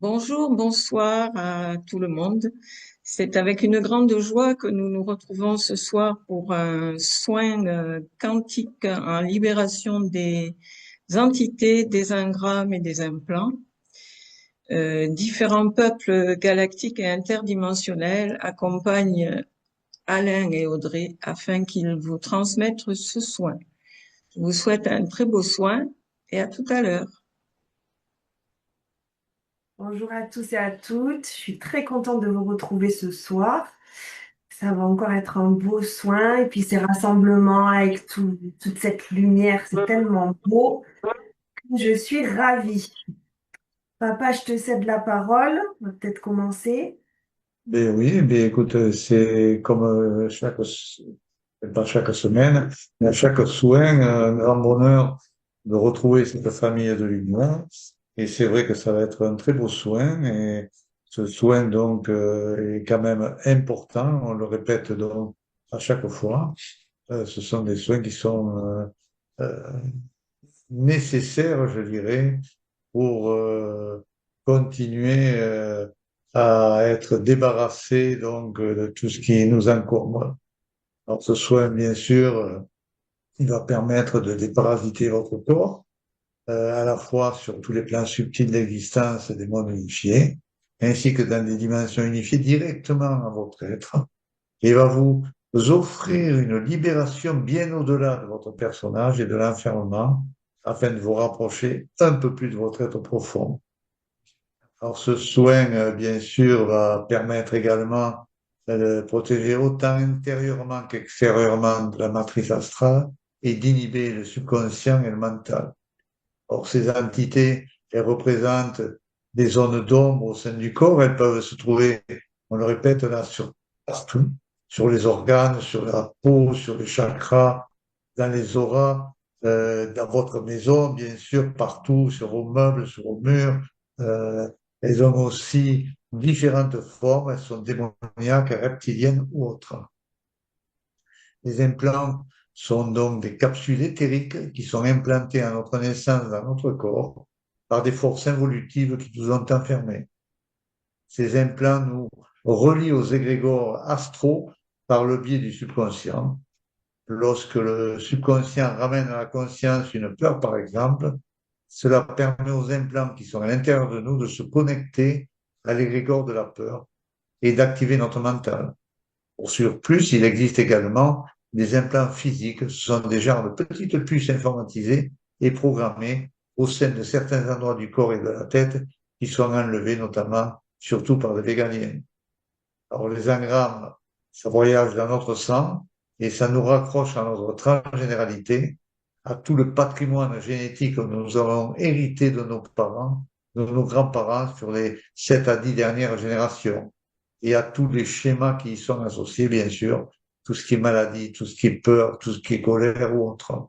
Bonjour, bonsoir à tout le monde. C'est avec une grande joie que nous nous retrouvons ce soir pour un soin quantique en libération des entités, des engrammes et des implants. Différents peuples galactiques et interdimensionnels accompagnent Alain et Audrey afin qu'ils vous transmettent ce soin. Je vous souhaite un très beau soin et à tout à l'heure. Bonjour à tous et à toutes. Je suis très contente de vous retrouver ce soir. Ça va encore être un beau soin. Et puis ces rassemblements avec toute cette lumière, c'est tellement beau. Je suis ravie. Papa, je te cède la parole. On va peut-être commencer. Ben oui, ben écoute, c'est comme pas chaque semaine, mais à chaque soin, un grand bonheur de retrouver cette famille de lumière. Et c'est vrai que ça va être un très beau soin. Et ce soin, donc, est quand même important. On le répète donc à chaque fois. Ce sont des soins qui sont euh, nécessaires, je dirais, pour continuer à être débarrassé donc de tout ce qui nous encombre. Alors ce soin, bien sûr, il va permettre de déparasiter votre corps, à la fois sur tous les plans subtils de l'existence des mondes unifiés, ainsi que dans des dimensions unifiées directement à votre être, et va vous offrir une libération bien au-delà de votre personnage et de l'enfermement, afin de vous rapprocher un peu plus de votre être profond. Alors, ce soin, bien sûr, va permettre également de protéger autant intérieurement qu'extérieurement de la matrice astrale et d'inhiber le subconscient et le mental. Or, ces entités, elles représentent des zones d'ombre au sein du corps. Elles peuvent se trouver, on le répète là, sur partout, sur les organes, sur la peau, sur les chakras, dans les auras, dans votre maison, bien sûr, partout, sur vos meubles, sur vos murs. Euh, Elles ont aussi différentes formes. Elles sont démoniaques, reptiliennes ou autres. Les implants sont donc des capsules éthériques qui sont implantées à notre naissance dans notre corps par des forces involutives qui nous ont enfermés. Ces implants nous relient aux égrégores astraux par le biais du subconscient. Lorsque le subconscient ramène à la conscience une peur, par exemple, cela permet aux implants qui sont à l'intérieur de nous de se connecter à l'égrégore de la peur et d'activer notre mental. Pour surplus, il existe également des implants physiques. Ce sont des genres de petites puces informatisées et programmées au sein de certains endroits du corps et de la tête qui sont enlevés notamment, surtout par les végaliens. Alors les engrammes, ça voyage dans notre sang et ça nous raccroche à notre transgénéralité, à tout le patrimoine génétique que nous avons hérité de nos parents, de nos grands-parents sur les 7 à 10 dernières générations et à tous les schémas qui y sont associés, bien sûr, tout ce qui est maladie, tout ce qui est peur, tout ce qui est colère ou autre.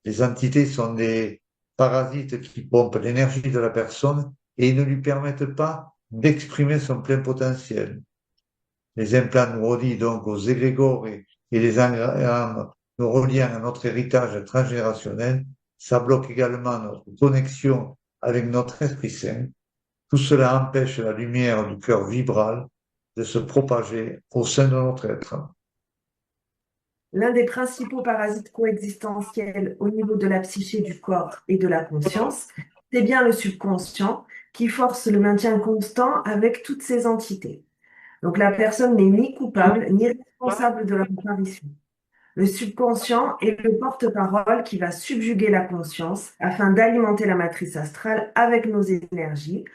Les entités sont des parasites qui pompent l'énergie de la personne et ne lui permettent pas d'exprimer son plein potentiel. Les implants nous relient donc aux égrégores et les engrammes nous reliant à notre héritage transgénérationnel. Ça bloque également notre connexion avec notre Esprit Saint. Tout cela empêche la lumière du cœur vibral de se propager au sein de notre être. L'un des principaux parasites coexistentiels au niveau de la psyché du corps et de la conscience, c'est bien le subconscient qui force le maintien constant avec toutes ces entités. Donc la personne n'est ni coupable ni responsable de leur apparition. Le subconscient est le porte-parole qui va subjuguer la conscience afin d'alimenter la matrice astrale avec nos énergies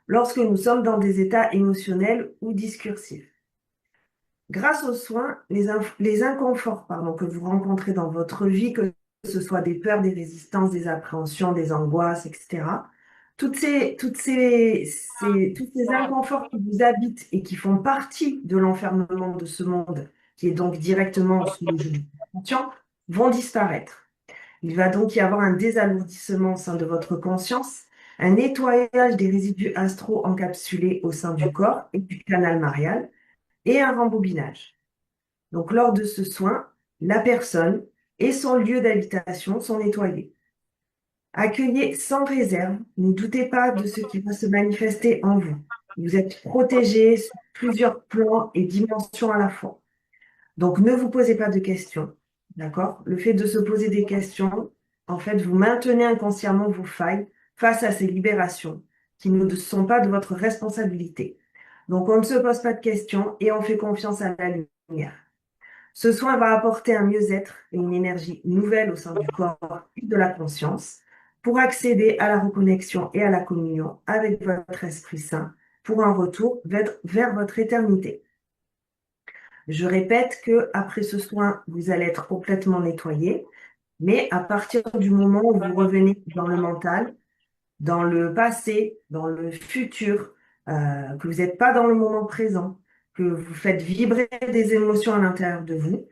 lorsque nous sommes dans des états émotionnels ou discursifs. Grâce aux soins, les inconforts que vous rencontrez dans votre vie, que ce soit des peurs, des résistances, des appréhensions, des angoisses, etc., tous ces inconforts qui vous habitent et qui font partie de l'enfermement de ce monde, qui est donc directement sous le joug du conscient, vont disparaître. Il va donc y avoir un désalourdissement au sein de votre conscience, un nettoyage des résidus astraux encapsulés au sein du corps et du canal marial, et un rembobinage. Donc, lors de ce soin, la personne et son lieu d'habitation sont nettoyés. Accueillez sans réserve. Ne doutez pas de ce qui va se manifester en vous. Vous êtes protégé sur plusieurs plans et dimensions à la fois. Donc, ne vous posez pas de questions. D'accord? Le fait de se poser des questions, en fait, vous maintenez inconsciemment vos failles face à ces libérations qui ne sont pas de votre responsabilité. Donc, on ne se pose pas de questions et on fait confiance à la lumière. Ce soin va apporter un mieux-être et une énergie nouvelle au sein du corps et de la conscience pour accéder à la reconnexion et à la communion avec votre Esprit Saint pour un retour vers votre éternité. Je répète que après ce soin, vous allez être complètement nettoyé, mais à partir du moment où vous revenez dans le mental, dans le passé, dans le futur, que vous n'êtes pas dans le moment présent, que vous faites vibrer des émotions à l'intérieur de vous,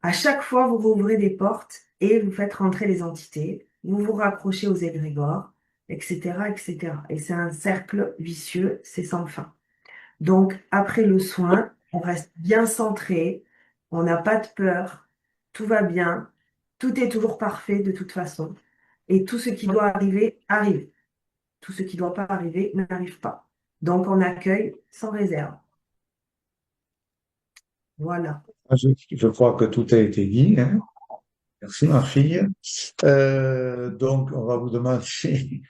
à chaque fois, vous rouvrez des portes et vous faites rentrer les entités, vous vous raccrochez aux égrégores, etc., etc. Et c'est un cercle vicieux, c'est sans fin. Donc, après le soin, on reste bien centré, on n'a pas de peur, tout va bien, tout est toujours parfait de toute façon. Et tout ce qui doit arriver, arrive. Tout ce qui ne doit pas arriver n'arrive pas. Donc, on accueille sans réserve. Voilà. Je crois que tout a été dit, hein. Merci, ma fille. Donc, on va vous demander,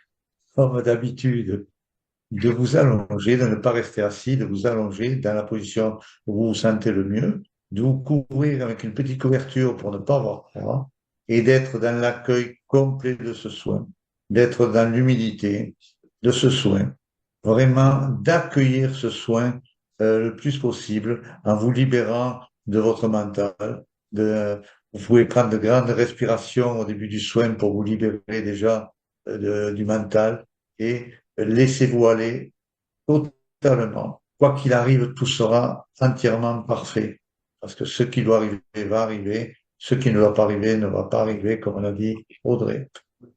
comme d'habitude, de vous allonger, de ne pas rester assis, de vous allonger dans la position où vous vous sentez le mieux, de vous couvrir avec une petite couverture pour ne pas avoir froid, et d'être dans l'accueil complet de ce soin, d'être dans l'humilité de ce soin, vraiment d'accueillir ce soin le plus possible en vous libérant de votre mental. Vous pouvez prendre de grandes respirations au début du soin pour vous libérer déjà du mental et laissez-vous aller totalement. Quoi qu'il arrive, tout sera entièrement parfait. Parce que ce qui doit arriver va arriver, ce qui ne doit pas arriver ne va pas arriver, comme l'a dit Audrey.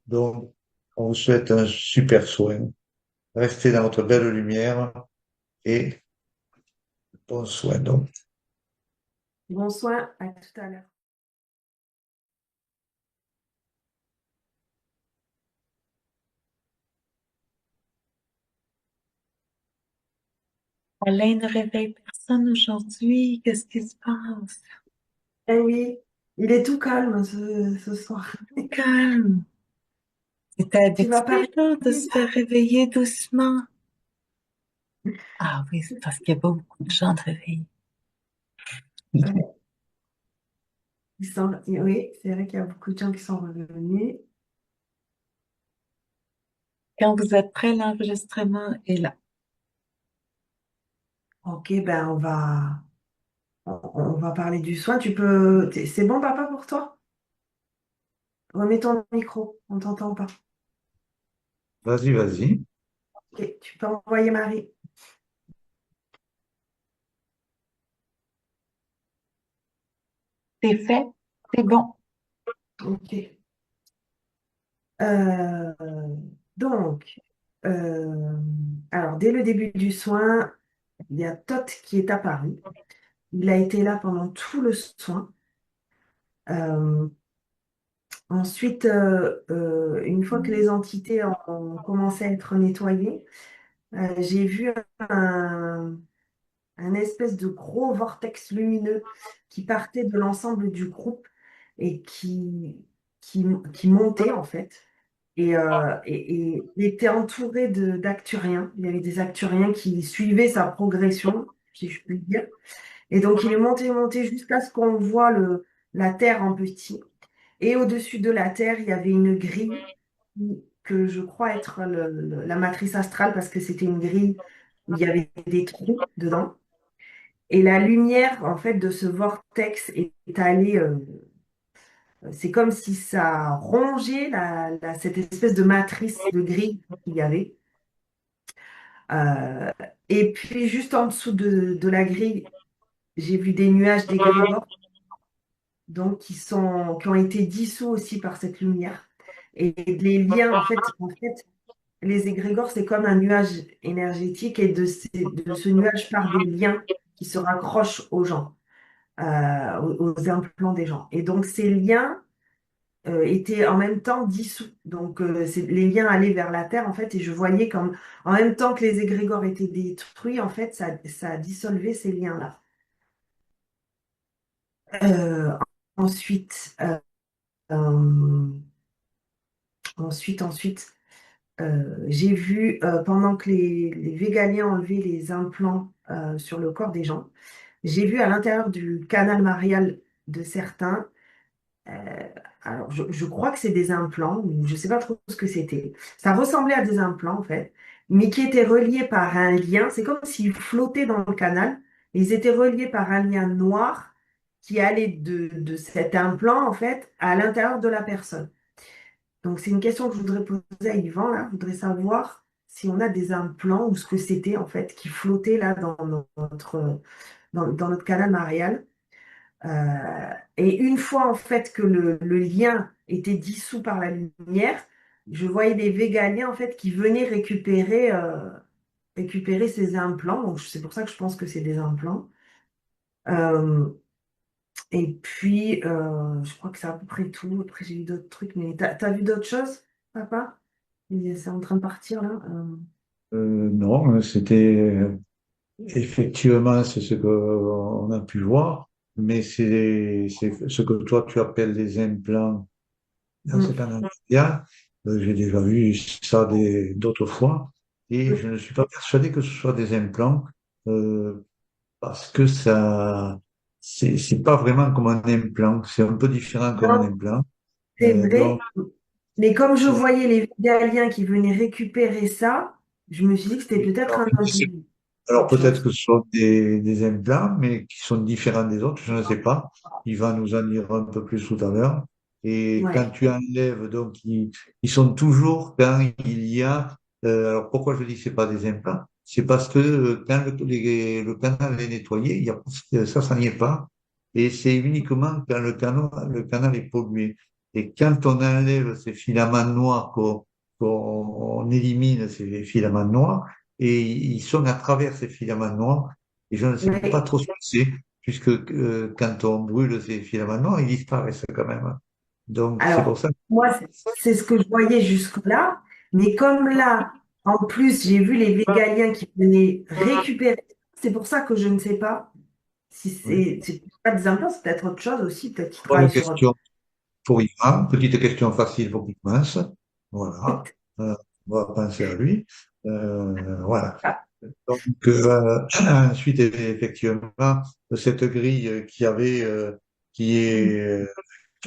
Donc, on vous souhaite un super soin. Restez dans votre belle lumière et bon soin. Donc. Bon soin, à tout à l'heure. Alain ne réveille personne aujourd'hui. Qu'est-ce qui se passe? Eh oui, il est tout calme ce soir. Calme. C'était Tu vas pas habitué, là, de se faire réveiller doucement. Ah oui, c'est parce qu'il n'y a pas beaucoup de gens de réveil. Ouais, oui, c'est vrai qu'il y a beaucoup de gens qui sont revenus. Quand vous êtes prêts, l'enregistrement est là. Ok, ben on va parler du soin. C'est bon, papa, pour toi? Remets ton micro, on t'entend pas. Vas-y, vas-y. Ok, tu peux envoyer Marie. C'est fait, c'est bon. Ok. Euh, donc, alors dès le début du soin, il y a Tot qui est apparu. Il a été là pendant tout le soin. Euh, Ensuite, une fois que les entités ont commencé à être nettoyées, j'ai vu un, un espèce de gros vortex lumineux qui partait de l'ensemble du groupe et qui montait en fait. Et il était entouré d'acturiens. Il y avait des acturiens qui suivaient sa progression, si je puis dire. Et donc il est monté, monté jusqu'à ce qu'on voit la Terre en petit. Et au-dessus de la Terre, il y avait une grille que je crois être la matrice astrale parce que c'était une grille où il y avait des trous dedans. Et la lumière, en fait, de ce vortex est allée, c'est comme si ça rongeait cette espèce de matrice de grille qu'il y avait. Euh, et puis, juste en dessous de la grille, j'ai vu des nuages d'égrégores, donc qui ont été dissous aussi par cette lumière. Et les liens, en fait, les égrégores, c'est comme un nuage énergétique et de ce nuage part des liens qui se raccrochent aux gens, aux implants des gens. Et donc, ces liens étaient en même temps dissous. Donc, les liens allaient vers la terre, en fait, et je voyais comme, en même temps que les égrégores étaient détruits, en fait, ça dissolvait ces liens-là. Euh, ensuite, euh, ensuite, j'ai vu, pendant que les végaliens enlevaient les implants sur le corps des gens, j'ai vu à l'intérieur du canal marial de certains. Euh, alors, je crois que c'est des implants, ou je ne sais pas trop ce que c'était. Ça ressemblait à des implants, en fait, mais qui étaient reliés par un lien. C'est comme s'ils flottaient dans le canal. Et ils étaient reliés par un lien noir qui allait de cet implant, en fait, à l'intérieur de la personne. Donc, c'est une question que je voudrais poser à Yvan, là. Je voudrais savoir si on a des implants ou ce que c'était, en fait, qui flottait là dans notre canal marial. Et une fois en fait que le lien était dissous par la lumière, je voyais des végaliens en fait qui venaient récupérer ces implants. Donc c'est pour ça que je pense que c'est des implants. Euh, et puis je crois que c'est à peu près tout. Après j'ai vu d'autres trucs, mais t'as vu d'autres choses, papa? C'est en train de partir là. Non, c'était effectivement, c'est ce qu'on a pu voir, mais c'est ce que toi tu appelles des implants dans ce Mm. canal carpien. J'ai déjà vu ça d'autres fois et je ne suis pas persuadé que ce soit des implants euh, parce que ça, c'est pas vraiment comme un implant, c'est un peu différent comme un Non, implant. c'est vrai. Donc, Mais comme je voyais les végaliens qui venaient récupérer ça, je me suis dit que c'était peut-être un alors autre peut-être chose. que ce sont des implants, mais qui sont différents des autres, je ne sais pas. Il va nous en dire un peu plus tout à l'heure. Et quand Ouais. tu enlèves, donc ils sont toujours quand il y a. Alors pourquoi je dis que c'est pas des implants? C'est parce que quand le canal est nettoyé, il y a, ça n'y est pas. Et c'est uniquement quand le canal est pollué. Et quand on enlève ces filaments noirs, qu'on élimine ces filaments noirs, et ils sont à travers ces filaments noirs, et je ne sais pas Ouais. trop ce que c'est, puisque quand on brûle ces filaments noirs, ils disparaissent quand même. Donc c'est pour Alors, ça. moi, c'est ce que je voyais jusque-là. Mais comme là, en plus, j'ai vu les végaliens qui venaient récupérer. C'est pour ça que je ne sais pas si Oui. c'est pas des implants, c'est peut-être autre chose aussi, peut-être qu'ils Bonne travaillent sur autre question pour Ivan, petite question facile pour qu'il commence. chose. Voilà. On va penser à lui. Voilà. Ah, Donc, ensuite, effectivement, cette grille qui est, euh, qui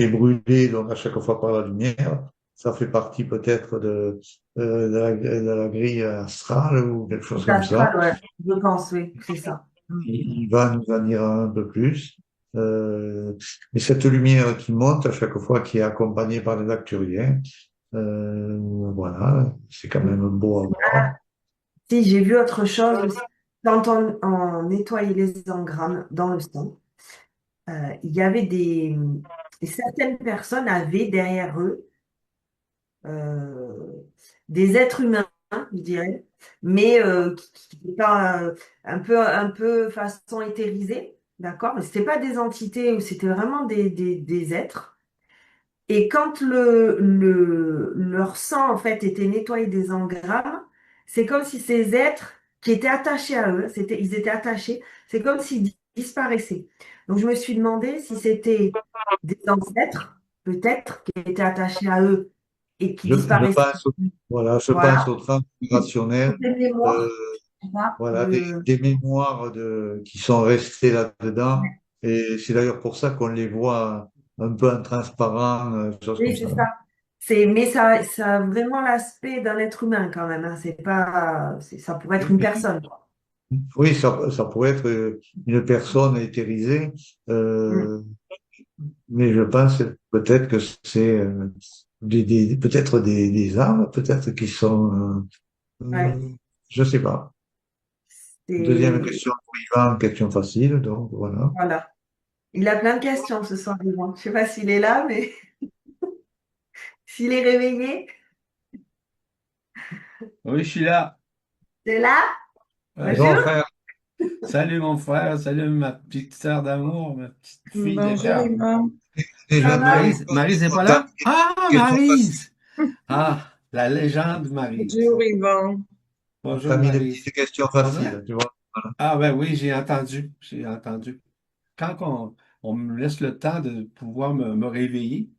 est brûlée donc à chaque fois par la lumière, ça fait partie peut-être de la grille astrale ou quelque chose c'est comme ça. astral, ouais. Je pense, oui, c'est ça. Mm. Il va nous en dire un peu plus. Euh, mais cette lumière qui monte à chaque fois, qui est accompagnée par des acturiens, voilà, c'est quand même beau à voir. Si, j'ai vu autre chose aussi. Quand on nettoyait les engrammes dans le sang, il y avait certaines personnes avaient derrière eux euh, des êtres humains, je dirais, mais qui n'étaient pas un peu façon éthérisée, d'accord? Mais c'était pas des entités, ou c'était vraiment des êtres. Et quand leur sang, en fait, était nettoyé des engrammes, c'est comme si ces êtres qui étaient attachés à eux, ils étaient attachés, c'est comme s'ils disparaissaient. Donc, je me suis demandé si c'était des ancêtres, peut-être, qui étaient attachés à eux et qui Je disparaissaient. pense, voilà, je pense Voilà. au transgénérationnel, C'était une euh, mémoire, tu vois, voilà, des mémoires qui sont restées là-dedans. Et c'est d'ailleurs pour ça qu'on les voit un peu en transparent, choses Oui, comme c'est ça. ça. Mais ça a vraiment l'aspect d'un être humain quand même, hein. C'est pas, ça pourrait être une personne, quoi. Oui, ça pourrait être une personne éthérisée, Mm. euh, mais je pense peut-être que c'est peut-être des âmes, peut-être qui sont, Ouais. je sais pas. Deuxième C'est, question pour Yvan, question facile, donc voilà. voilà. Il a plein de questions ce soir, Yvan. Je sais pas s'il est là, mais s'il est réveillé, Oui, je suis là. c'est là? Ouais. Bonjour. Bon, frère, Salut mon frère, salut ma petite sœur d'amour, ma petite fille de Bonjour cœur. Yvan. Déjà, Maryse, Maryse n'est pas là? Ah, question facile. Maryse! Ah, la légende Maryse. Bonjour Yvan. Bonjour T'as mis des Maryse. petites questions Pas vrai? faciles, tu vois. Voilà. Ah ben oui, j'ai entendu, j'ai entendu. Quand on me laisse le temps de pouvoir me réveiller,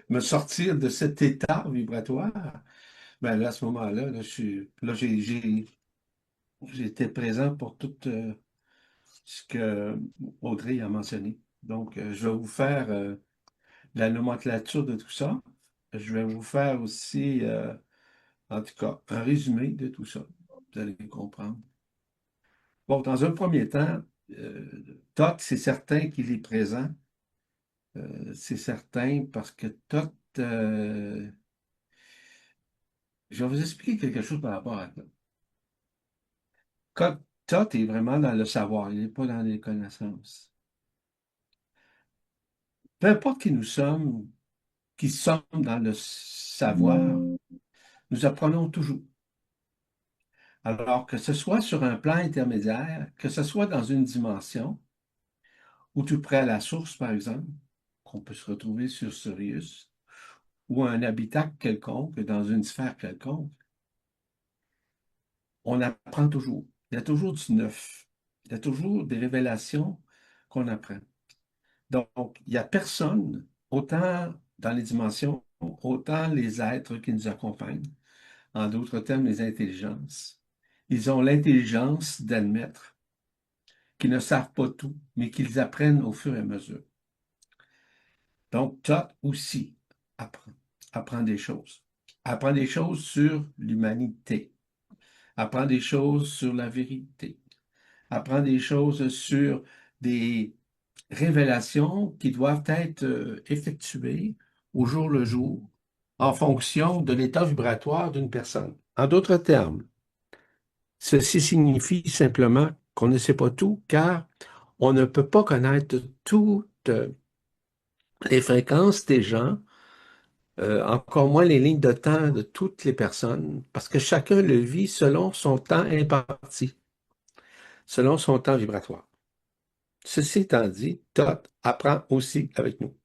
me sortir de cet état vibratoire, ben là, à ce moment-là, là, j'étais présent pour tout ce que Audrey a mentionné. Donc, je vais vous faire la nomenclature de tout ça. Je vais vous faire aussi, en tout cas, un résumé de tout ça. Vous allez comprendre. Bon, dans un premier temps, Toth, c'est certain qu'il est présent. C'est certain parce que Toth, je vais vous expliquer quelque chose par rapport à Toth. Toth est vraiment dans le savoir, il n'est pas dans les connaissances. Peu importe qui sommes dans le savoir, nous apprenons toujours. Alors que ce soit sur un plan intermédiaire, que ce soit dans une dimension, ou tout près à la source, par exemple, qu'on peut se retrouver sur Sirius, ou un habitat quelconque dans une sphère quelconque, on apprend toujours. Il y a toujours du neuf. Il y a toujours des révélations qu'on apprend. Donc, il n'y a personne, autant dans les dimensions, autant les êtres qui nous accompagnent, en d'autres termes, les intelligences. Ils ont l'intelligence d'admettre qu'ils ne savent pas tout, mais qu'ils apprennent au fur et à mesure. Donc, Thoth aussi apprend des choses. Apprend des choses sur l'humanité. Apprend des choses sur la vérité. Apprend des choses sur des révélations qui doivent être effectuées au jour le jour en fonction de l'état vibratoire d'une personne. En d'autres termes, ceci signifie simplement qu'on ne sait pas tout car on ne peut pas connaître toutes les fréquences des gens, encore moins les lignes de temps de toutes les personnes, parce que chacun le vit selon son temps imparti, selon son temps vibratoire. Ceci étant dit, Thoth apprend aussi avec nous.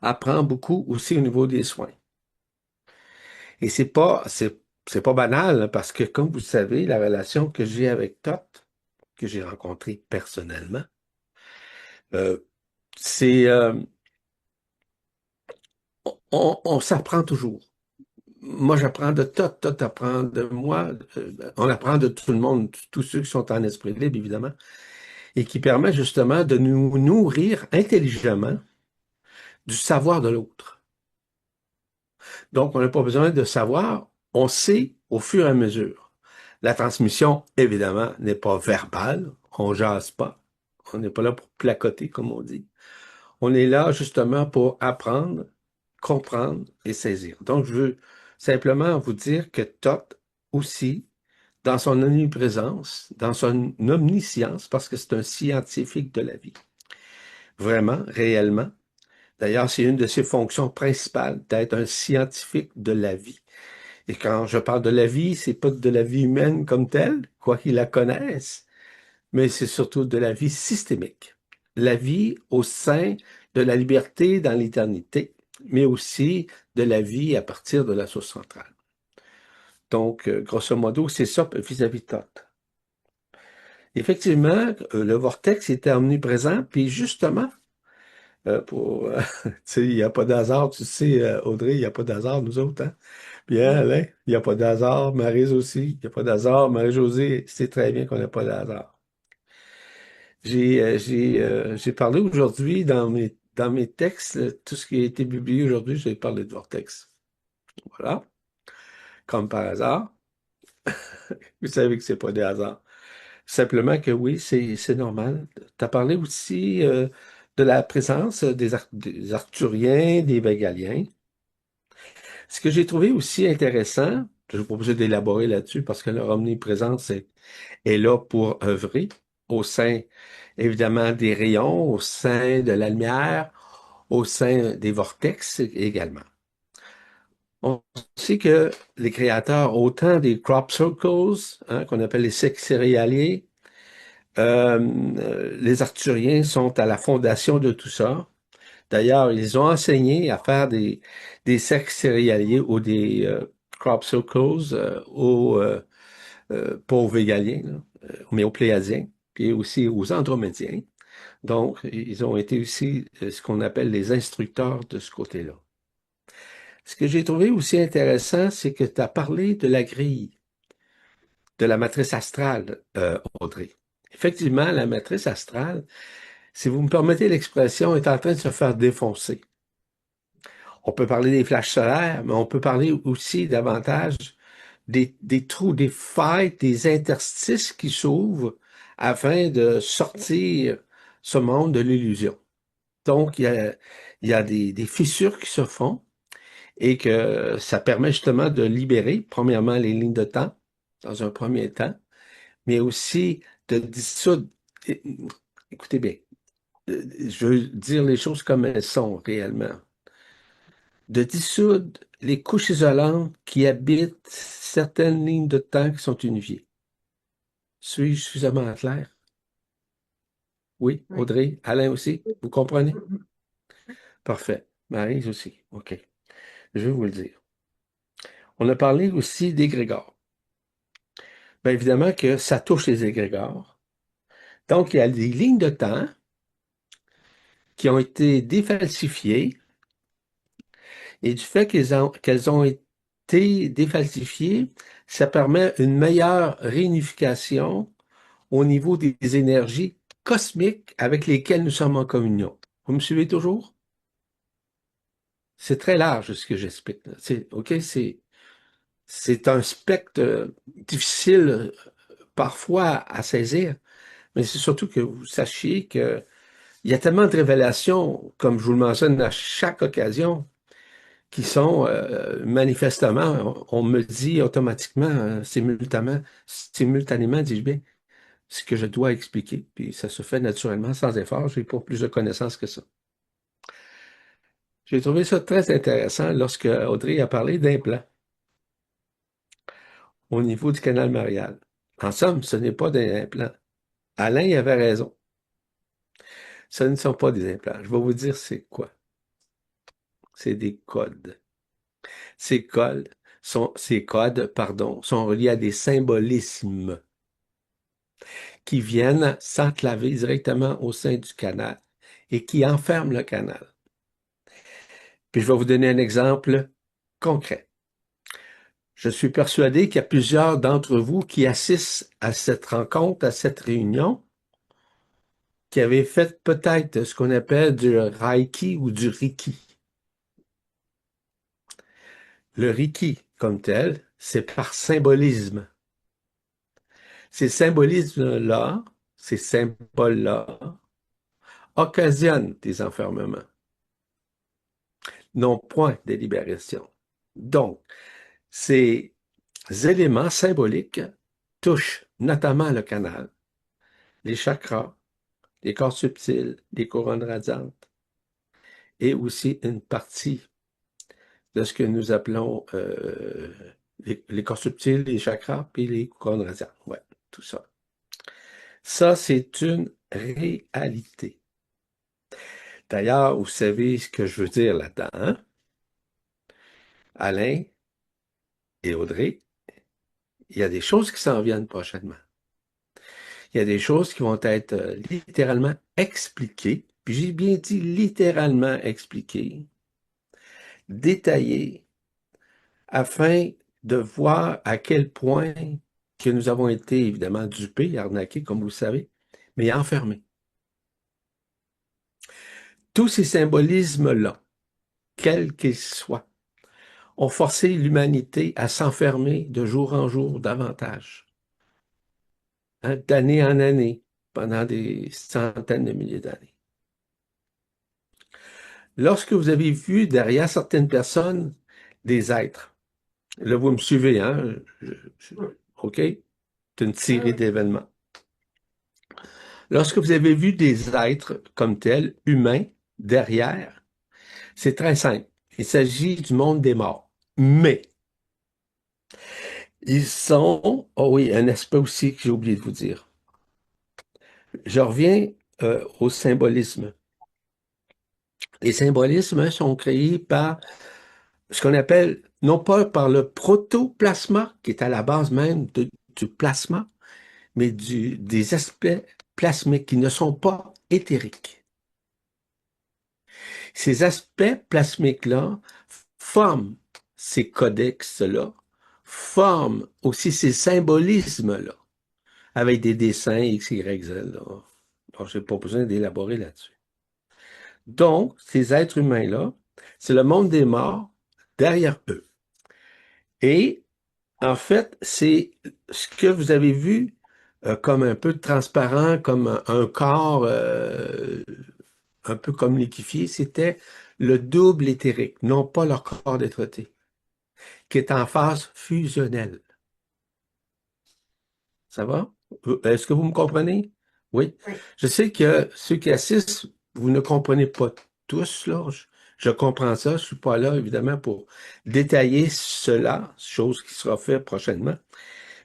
Apprend beaucoup aussi au niveau des soins. Et c'est pas banal, hein, parce que comme vous savez, la relation que j'ai avec Thoth, que j'ai rencontré personnellement, euh, c'est on s'apprend toujours. Moi, j'apprends de Thoth, Thoth apprend de moi, on apprend de tout le monde, tous ceux qui sont en esprit libre, évidemment, et qui permet justement de nous nourrir intelligemment du savoir de l'autre. Donc, on n'a pas besoin de savoir, on sait au fur et à mesure. La transmission, évidemment, n'est pas verbale, on jase pas, on n'est pas là pour placoter, comme on dit. On est là justement pour apprendre, comprendre et saisir. Donc, je veux simplement vous dire que Thoth aussi, dans son omniprésence, dans son omniscience, parce que c'est un scientifique de la vie, vraiment, réellement. D'ailleurs, c'est une de ses fonctions principales, d'être un scientifique de la vie. Et quand je parle de la vie, c'est pas de la vie humaine comme telle, quoi qu'ils la connaissent, mais c'est surtout de la vie systémique. La vie au sein de la liberté dans l'éternité, mais aussi de la vie à partir de la source centrale. Donc, grosso modo, c'est ça vis-à-vis de Thoth. Effectivement, le vortex était omniprésent, puis justement, tu sais, il n'y a pas d'hasard, tu sais, Audrey, il n'y a pas d'hasard, nous autres, hein? Bien, Alain, il n'y a pas d'hasard, Maryse aussi, il n'y a pas d'hasard, Marie-Josée sait très bien qu'on n'a pas d'hasard. J'ai parlé aujourd'hui dans mes textes, tout ce qui a été publié aujourd'hui, j'ai parlé de vortex. Voilà, comme par hasard. Vous savez que c'est pas des hasards. Simplement que oui, c'est normal. Tu as parlé aussi de la présence des Arcturiens, des Végaliens. Ce que j'ai trouvé aussi intéressant, je vais pas obligé d'élaborer là-dessus parce que leur omniprésence est là pour œuvrer au sein, évidemment, des rayons, au sein de la lumière, au sein des vortex également. On sait que les créateurs, autant des crop circles, hein, qu'on appelle les cercles céréaliers, les Arthuriens sont à la fondation de tout ça. D'ailleurs, ils ont enseigné à faire des cercles céréaliers ou des crop circles pas aux Végaliens, là, mais aux Pléiadiens, puis aussi aux Andromédiens. Donc, ils ont été aussi ce qu'on appelle les instructeurs de ce côté-là. Ce que j'ai trouvé aussi intéressant, c'est que tu as parlé de la grille, de la matrice astrale, Audrey. Effectivement, la matrice astrale, si vous me permettez l'expression, est en train de se faire défoncer. On peut parler des flashs solaires, mais on peut parler aussi davantage des trous, des failles, des interstices qui s'ouvrent afin de sortir ce monde de l'illusion. Donc, il y a des fissures qui se font et que ça permet justement de libérer, premièrement, les lignes de temps, dans un premier temps, mais aussi de dissoudre. Écoutez bien, je veux dire les choses comme elles sont réellement. De dissoudre les couches isolantes qui habitent certaines lignes de temps qui sont unifiées. Suis-je suffisamment clair? Oui, Oui. Audrey, Alain aussi, vous comprenez? Mhm. Parfait. Marie aussi. OK. Je vais vous le dire. On a parlé aussi d'égrégores. Bien évidemment que ça touche les égrégores. Donc, il y a des lignes de temps qui ont été défalsifiées et du fait qu'elles ont été défalsifiées, ça permet une meilleure réunification au niveau des énergies cosmiques avec lesquelles nous sommes en communion. Vous me suivez toujours? C'est très large ce que j'explique. OK, c'est un spectre difficile parfois à saisir, mais c'est surtout que vous sachiez que il y a tellement de révélations, comme je vous le mentionne à chaque occasion, qui sont manifestement, on me dit automatiquement, simultanément, dis-je bien, ce que je dois expliquer. Puis ça se fait naturellement, sans effort. J'ai pas plus de connaissances que ça. J'ai trouvé ça très intéressant lorsque Audrey a parlé d'implants au niveau du canal marial. En somme, ce n'est pas des implants. Alain il avait raison. Ce ne sont pas des implants. Je vais vous dire c'est quoi. C'est des codes. Ces codes, pardon, sont reliés à des symbolismes qui viennent s'enclaver directement au sein du canal et qui enferment le canal. Puis je vais vous donner un exemple concret. Je suis persuadé qu'il y a plusieurs d'entre vous qui assistent à cette rencontre, à cette réunion, qui avaient fait peut-être ce qu'on appelle du Reiki ou du Reiki. Le Reiki, comme tel, c'est par symbolisme. Ces symbolismes-là, ces symboles-là, occasionnent des enfermements, non point des libérations. Donc, ces éléments symboliques touchent notamment le canal, les chakras, les corps subtils, les couronnes radiantes, et aussi une partie de ce que nous appelons les corps subtils, les chakras, puis les couronnes radiantes. Ouais, tout ça. Ça, c'est une réalité. D'ailleurs, vous savez ce que je veux dire là-dedans, hein? Alain et Audrey, il y a des choses qui s'en viennent prochainement. Il y a des choses qui vont être littéralement expliquées, puis j'ai bien dit littéralement expliquées, détaillées, afin de voir à quel point que nous avons été évidemment dupés, arnaqués, comme vous le savez, mais enfermés. Tous ces symbolismes-là, quels qu'ils soient, ont forcé l'humanité à s'enfermer de jour en jour davantage, hein, d'année en année, pendant des centaines de milliers d'années. Lorsque vous avez vu derrière certaines personnes des êtres, là vous me suivez, hein? OK? C'est une série d'événements. Lorsque vous avez vu des êtres comme tels, humains, derrière, c'est très simple. Il s'agit du monde des morts. Mais Ils sont, oh oui, un aspect aussi que j'ai oublié de vous dire. Je reviens au symbolisme. Les symbolismes sont créés par ce qu'on appelle, non pas par le protoplasma, qui est à la base même du plasma, mais des aspects plasmiques qui ne sont pas éthériques. Ces aspects plasmiques-là forment ces codex-là, forment aussi ces symbolismes-là, avec des dessins X, Y, Z. Là. Alors, je n'ai pas besoin d'élaborer là-dessus. Donc, ces êtres humains-là, c'est le monde des morts derrière eux. Et en fait, c'est ce que vous avez vu comme un peu transparent, comme un corps un peu comme liquéfié, c'était le double éthérique, non pas leur corps d'être-té, qui est en phase fusionnelle. Ça va? Est-ce que vous me comprenez? Oui. Oui. Je sais que ceux qui assistent, vous ne comprenez pas tous, là. Je comprends ça. Je suis pas là, évidemment, pour détailler cela, chose qui sera faite prochainement.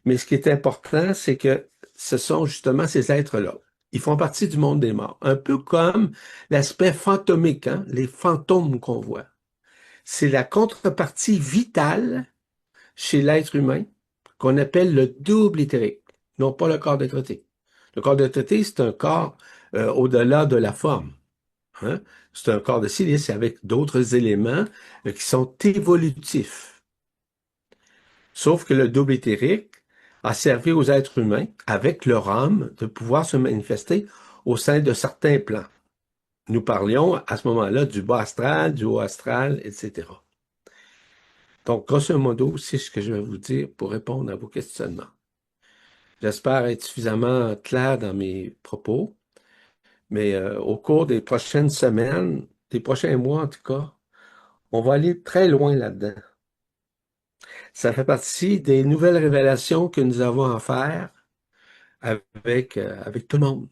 Mais ce qui est important, c'est que ce sont justement ces êtres-là. Ils font partie du monde des morts. Un peu comme l'aspect fantomique, hein, les fantômes qu'on voit. C'est la contrepartie vitale chez l'être humain qu'on appelle le double éthérique, non pas le corps d'être-té. Le corps d'être-té, c'est un corps au-delà de la forme. Hein? C'est un corps de silice avec d'autres éléments qui sont évolutifs. Sauf que le double éthérique a servi aux êtres humains, avec leur âme, de pouvoir se manifester au sein de certains plans. Nous parlions à ce moment-là du bas astral, du haut astral, etc. Donc, grosso modo, c'est ce que je vais vous dire pour répondre à vos questionnements. J'espère être suffisamment clair dans mes propos, mais au cours des prochaines semaines, des prochains mois en tout cas, on va aller très loin là-dedans. Ça fait partie des nouvelles révélations que nous avons à faire avec tout le monde,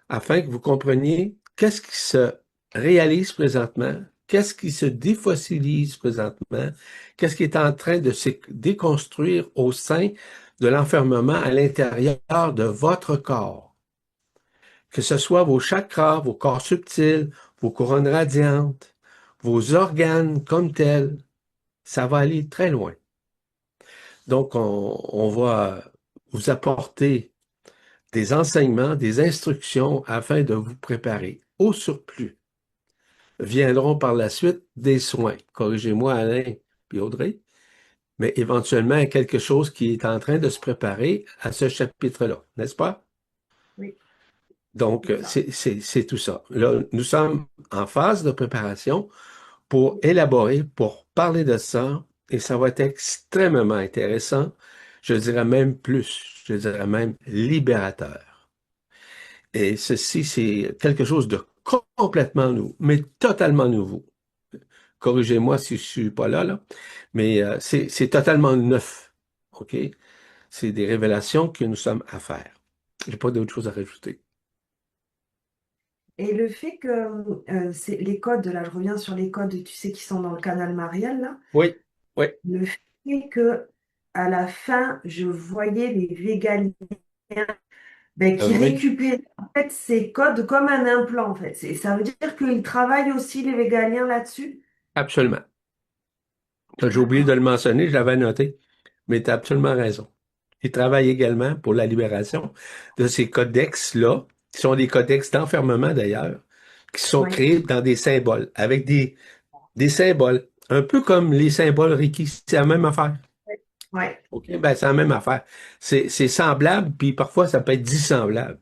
afin que vous compreniez qu'est-ce qui se réalise présentement, qu'est-ce qui se défossilise présentement, qu'est-ce qui est en train de se déconstruire au sein de l'enfermement à l'intérieur de votre corps. Que ce soit vos chakras, vos corps subtils, vos couronnes radiantes, vos organes comme tels, ça va aller très loin. Donc, on va vous apporter des enseignements, des instructions afin de vous préparer. Au surplus, viendront par la suite des soins. Corrigez-moi, Alain puis Audrey, mais éventuellement quelque chose qui est en train de se préparer à ce chapitre-là, n'est-ce pas? Oui. Donc, C'est ça. c'est tout ça. Là, nous sommes en phase de préparation pour élaborer, pour parler de ça, et ça va être extrêmement intéressant. Je dirais même plus, je dirais même libérateur. Et ceci, c'est quelque chose de complètement nouveau, mais totalement nouveau. Corrigez-moi si je suis pas là, là. Mais c'est totalement neuf. OK? C'est des révélations que nous sommes à faire. J'ai pas d'autre chose à rajouter. Et le fait que c'est les codes, là je reviens sur les codes, tu sais, qui sont dans le canal Mariel, là, Oui, oui, le fait que à la fin, je voyais les végaliens c'est qui vrai, récupèrent en fait ces codes comme un implant, en fait. Ça veut dire qu'ils travaillent aussi, les végaliens, là-dessus? absolument. J'ai oublié de D'accord. le mentionner, je l'avais noté, mais tu as absolument raison. Ils travaillent également pour la libération de ces codex-là, qui sont des codex d'enfermement d'ailleurs, qui sont Oui, créés dans des symboles, avec des symboles, un peu comme les symboles Reiki, c'est la même affaire. oui. OK, ben c'est la même affaire. C'est semblable, puis parfois ça peut être dissemblable,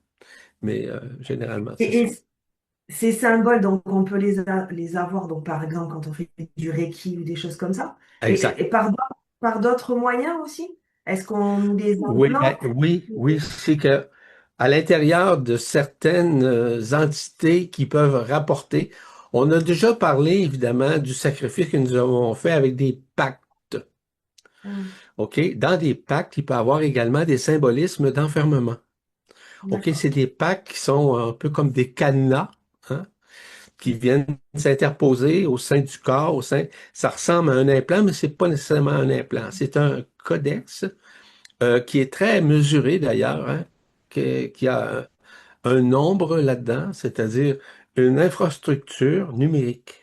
mais généralement, c'est ça. Et ces symboles, donc on peut les avoir, donc par exemple quand on fait du Reiki ou des choses comme ça, et Exact. par d'autres moyens aussi? Est-ce qu'on nous les Oui, ben, implante? oui, c'est que à l'intérieur de certaines entités qui peuvent rapporter, on a déjà parlé évidemment du sacrifice que nous avons fait avec des pactes. Hmm, OK? Dans des pactes, il peut y avoir également des symbolismes d'enfermement. OK? d'accord. C'est des pactes qui sont un peu comme des cadenas, hein, qui viennent s'interposer au sein du corps, ça ressemble à un implant, mais c'est pas nécessairement un implant. C'est un codex qui est très mesuré d'ailleurs, hein, qui a un nombre là-dedans, c'est-à-dire une infrastructure numérique.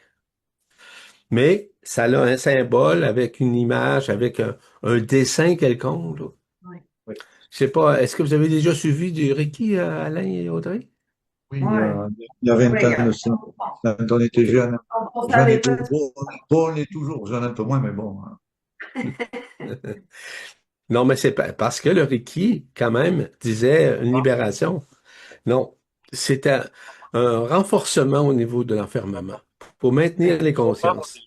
Mais ça a un symbole avec une image, avec un dessin quelconque, là. Oui. Oui, Je sais pas, est-ce que vous avez déjà suivi du Reiki, Alain et Audrey? oui, Ouais. il y a 20 Ouais, il y ans de a ça, quand on était jeune. on Jeune savait et pas. tout, bon, on est toujours jeune un peu moins, mais bon, hein. Non, mais c'est parce que le Reiki, quand même, disait une libération. Non, c'était un renforcement au niveau de l'enfermement pour maintenir les consciences.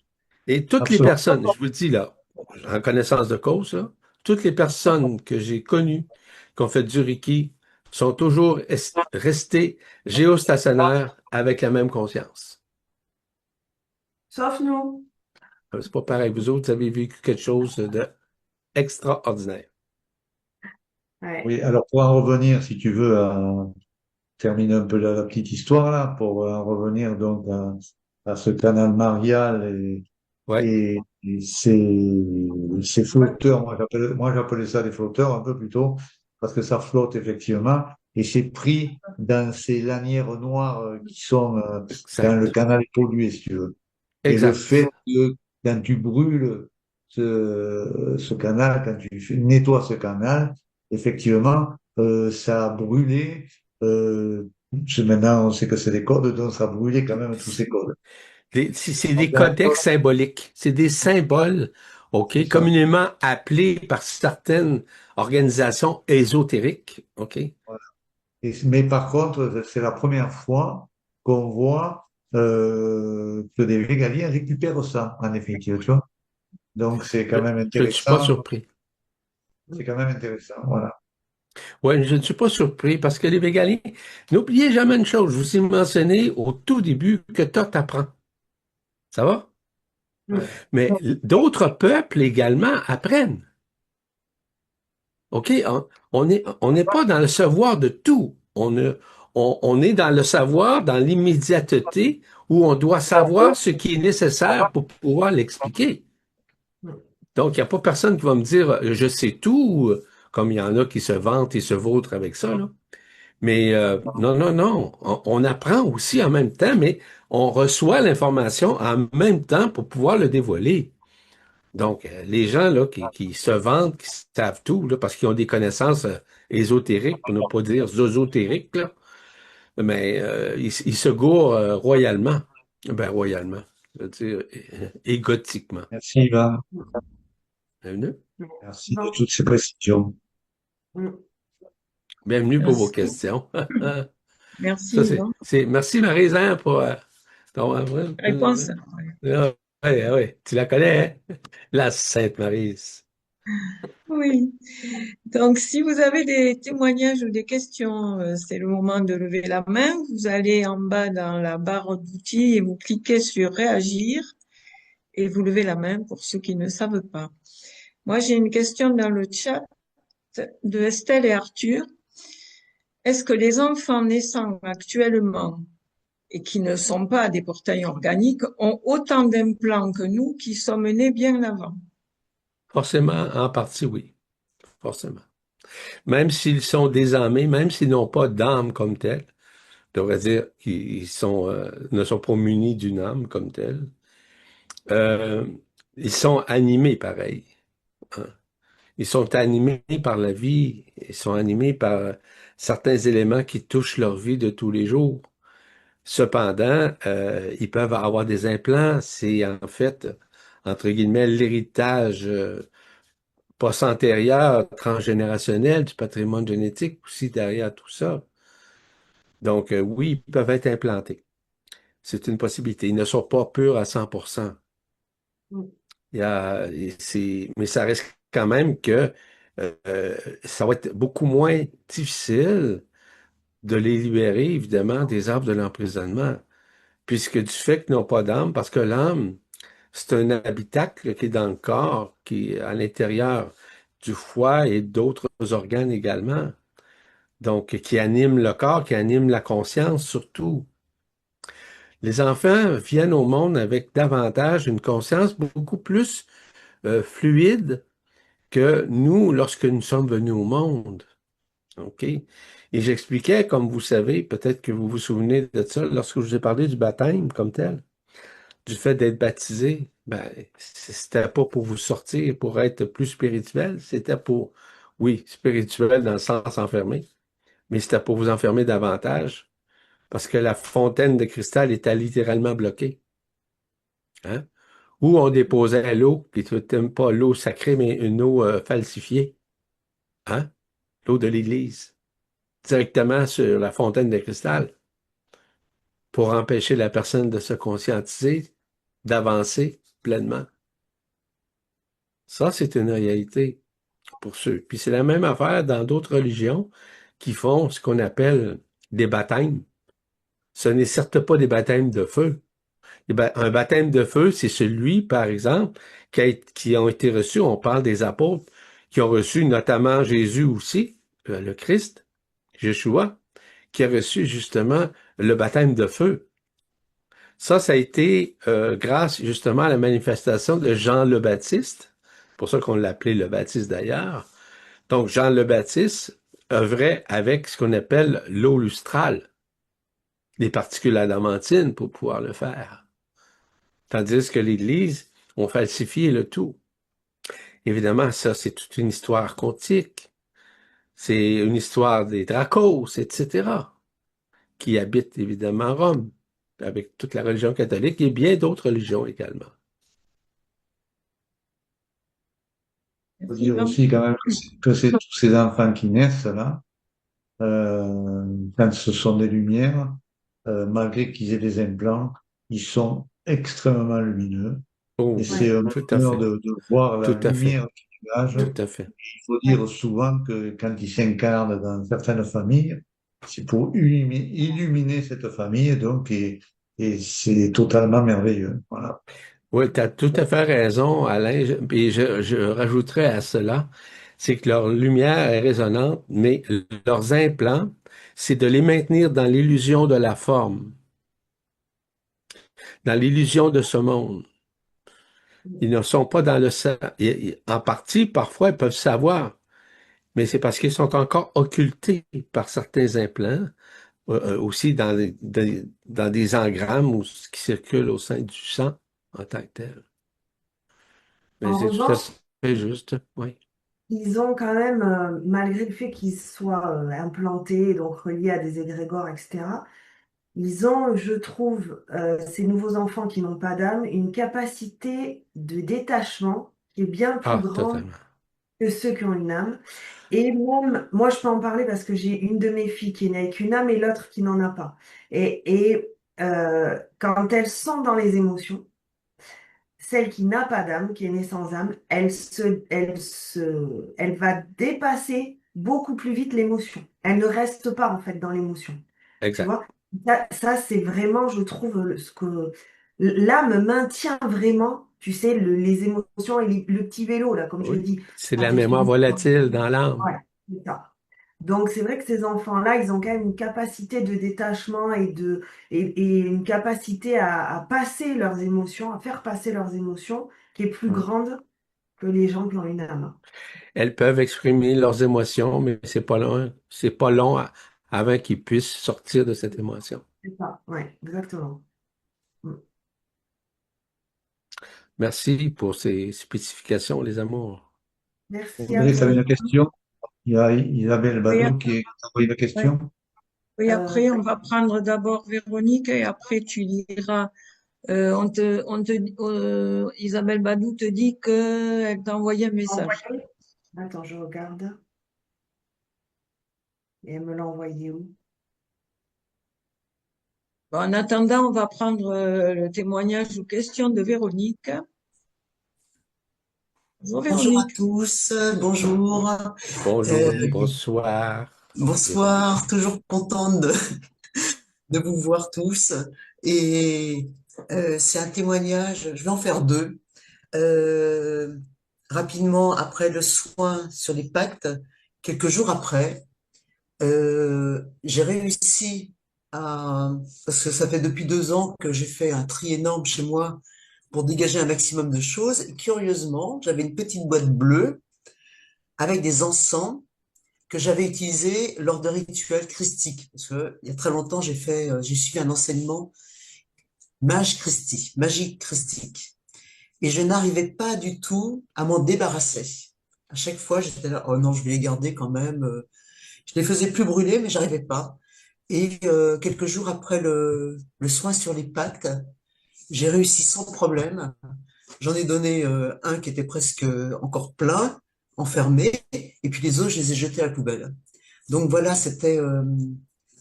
Et toutes les Absolument. personnes, je vous le dis là, en connaissance de cause, là, toutes les personnes que j'ai connues qui ont fait du Reiki sont toujours restées géostationnaires avec la même conscience. Sauf nous. C'est pas pareil. Vous autres, vous avez vécu quelque chose de extraordinaire. Ouais. Oui, alors pour en revenir, si tu veux, terminer un peu la petite histoire là, pour en revenir donc à ce canal marial Ouais, et ces flotteurs, moi j'appelais ça des flotteurs un peu plutôt, parce que ça flotte effectivement, et c'est pris dans ces lanières noires qui sont quand le exact. canal est pollué, si tu veux. Et le fait Exact. que quand tu brûles ce canal, quand tu nettoies ce canal, effectivement, ça a brûlé. Maintenant, on sait que c'est des codes, donc ça a brûlé quand même tous ces codes. C'est des Donc, codex symboliques. C'est des symboles, c'est OK, ça. communément appelés par certaines organisations ésotériques, OK? Voilà. Mais par contre, c'est la première fois qu'on voit que des végaliens récupèrent ça, en effet, tu vois. Donc, c'est quand même Je ne suis pas intéressant. surpris. C'est quand même intéressant, voilà. Ouais, je ne suis pas surpris parce que les végaliens, n'oubliez jamais une chose, je vous ai mentionné au tout début que Thoth apprend. Ça va? Mm. Mais d'autres peuples également apprennent. OK? On n'est pas dans le savoir de tout. On est dans le savoir, dans l'immédiateté, où on doit savoir ce qui est nécessaire pour pouvoir l'expliquer. Mm. Donc, il n'y a pas personne qui va me dire je sais tout, comme il y en a qui se vantent et se vautrent avec ça, là. Mais non, non, non. On apprend aussi en même temps, mais on reçoit l'information en même temps pour pouvoir le dévoiler. Donc, les gens là qui se vantent, qui savent tout, là, parce qu'ils ont des connaissances ésotériques, pour ne pas dire zozotériques, là, mais ils se gourrent royalement. Ben, royalement. Je veux dire, égotiquement. Merci, Ivan. Bienvenue. Merci de Non. toutes ces précisions. Mm. Bienvenue pour vos Merci. questions. Merci, Ça, Yvan. merci Marie-Jeanne pour ton, Réponse. ah, ouais, ouais, tu la connais, hein? La Sainte-Maryse. Oui. Donc, si vous avez des témoignages ou des questions, c'est le moment de lever la main. Vous allez en bas dans la barre d'outils et vous cliquez sur Réagir et vous levez la main pour ceux qui ne savent pas. Moi, j'ai une question dans le chat de Estelle et Arthur. Est-ce que les enfants naissant actuellement et qui ne sont pas des portails organiques ont autant d'implants que nous qui sommes nés bien avant? Forcément, en partie, oui. Forcément. Même s'ils sont désamés, même s'ils n'ont pas d'âme comme telle, je devrais dire qu'ils sont, ne sont pas munis d'une âme comme telle, euh, ils sont animés pareil, hein. Ils sont animés par la vie, ils sont animés par certains éléments qui touchent leur vie de tous les jours. Cependant, ils peuvent avoir des implants. C'est en fait, entre guillemets, l'héritage post-antérieur, transgénérationnel du patrimoine génétique aussi derrière tout ça. Donc, oui, ils peuvent être implantés. C'est une possibilité. Ils ne sont pas purs à 100%. Mm. Mais ça reste quand même que ça va être beaucoup moins difficile de les libérer, évidemment, des arbres de l'emprisonnement, puisque du fait qu'ils n'ont pas d'âme, parce que l'âme, c'est un habitacle qui est dans le corps, qui est à l'intérieur du foie et d'autres organes également. Donc, qui anime le corps, qui anime la conscience surtout. Les enfants viennent au monde avec davantage une conscience beaucoup plus fluide que nous lorsque nous sommes venus au monde. OK? Et j'expliquais, comme vous savez, peut-être que vous vous souvenez de ça, lorsque je vous ai parlé du baptême comme tel, du fait d'être baptisé, ben, c'était pas pour vous sortir, pour être plus spirituel, c'était pour, oui, spirituel dans le sens enfermé, mais c'était pour vous enfermer davantage, parce que la fontaine de cristal était littéralement bloquée. Hein? Où on déposait l'eau, puis tu n'aimes pas l'eau sacrée, mais une eau falsifiée, hein? L'eau de l'Église, directement sur la fontaine de cristal, pour empêcher la personne de se conscientiser, d'avancer pleinement. Ça, c'est une réalité pour ceux. Puis c'est la même affaire dans d'autres religions qui font ce qu'on appelle des baptêmes. Ce n'est certes pas des baptêmes de feu. Un baptême de feu, c'est celui, par exemple, qui ont été reçus, on parle des apôtres, qui ont reçu notamment Jésus aussi, le Christ, Yeshua, qui a reçu justement le baptême de feu. Ça a été grâce justement à la manifestation de Jean le Baptiste, pour ça qu'on l'appelait le Baptiste d'ailleurs. Donc Jean le Baptiste œuvrait avec ce qu'on appelle l'eau lustrale, les particules adamantines pour pouvoir le faire. Tandis que l'Église ont falsifié le tout. Évidemment, ça, c'est toute une histoire quantique. C'est une histoire des Dracos, etc., qui habitent évidemment Rome, avec toute la religion catholique et bien d'autres religions également. Il faut dire aussi quand même que c'est tous ces enfants qui naissent là, quand ce sont des lumières, malgré qu'ils aient des implants, ils sont extrêmement lumineux. Oh Et oui, c'est un tout à honneur fait, de voir la tout à fait, lumière qu'ils dégagent. tout à fait. Il faut dire souvent que quand ils s'incarnent dans certaines familles, c'est pour illuminer cette famille, donc, et c'est totalement merveilleux. Voilà. Oui, tu as tout à fait raison, Alain. Et je rajouterais à cela, c'est que leur lumière est résonante, mais leurs implants, c'est de les maintenir dans l'illusion de la forme, dans l'illusion de ce monde. Ils ne sont pas dans le sang. En partie, parfois, ils peuvent savoir, mais c'est parce qu'ils sont encore occultés par certains implants, aussi dans des engrammes qui circulent au sein du sang en tant que tel. Mais En c'est tout à revanche, fait juste, oui. ils ont quand même, malgré le fait qu'ils soient implantés, donc reliés à des égrégores, etc., ils ont, je trouve, ces nouveaux enfants qui n'ont pas d'âme, une capacité de détachement qui est bien plus Ah, grande totalement. que ceux qui ont une âme. Et même, moi, je peux en parler parce que j'ai une de mes filles qui est née avec une âme et l'autre qui n'en a pas. Et quand elles sont dans les émotions, celle qui n'a pas d'âme, qui est née sans âme, elle va dépasser beaucoup plus vite l'émotion. Elle ne reste pas en fait dans l'émotion. Tu Exact. vois? Ça, c'est vraiment, je trouve, ce que l'âme maintient vraiment, tu sais, les émotions et le petit vélo, là, comme je Oui. dis. C'est de Quand la tu fais mémoire du sport. volatile dans l'âme. Ouais, c'est ça. Donc, c'est vrai que ces enfants-là, ils ont quand même une capacité de détachement et une capacité à passer leurs émotions, à faire passer leurs émotions, qui est plus Mm. grande que les gens qui ont une âme. Elles peuvent exprimer leurs émotions, mais c'est pas long avant qu'ils puissent sortir de cette émotion. C'est ça, ouais, exactement. Mm. Merci pour ces spécifications, les amours. Merci à Audrey, tu avais toi. une question? Il y a Isabelle Oui, Badou qui a envoyé une oui. question. Oui, Euh, après, on va prendre d'abord Véronique et après tu liras. Isabelle Badou te dit qu'elle t'a envoyé un message. Attends, je regarde. Et elle me l'a envoyé où? Bon, en attendant, on va prendre le témoignage ou question de Véronique. Bonjour Bonjour à Véronique. tous, bonjour, Bonjour, euh, bonsoir. bonsoir, toujours contente de vous voir tous. Et c'est un témoignage, je vais en faire deux. Euh, Rapidement, après le soin sur les pactes, quelques jours après, j'ai réussi parce que ça fait depuis 2 ans que j'ai fait un tri énorme chez moi pour dégager un maximum de choses. Et curieusement, j'avais une petite boîte bleue avec des encens que j'avais utilisés lors de rituels christiques. Parce que il y a très longtemps, j'ai suivi un enseignement magique christique. Et je n'arrivais pas du tout à m'en débarrasser. À chaque fois, j'étais là, oh non, je vais les garder quand même. Je les faisais plus brûler, mais j'arrivais pas. Et quelques jours après le soin sur les pattes, j'ai réussi sans problème. J'en ai donné un qui était presque encore plein, enfermé, et puis les autres, je les ai jetés à la poubelle. Donc voilà, c'était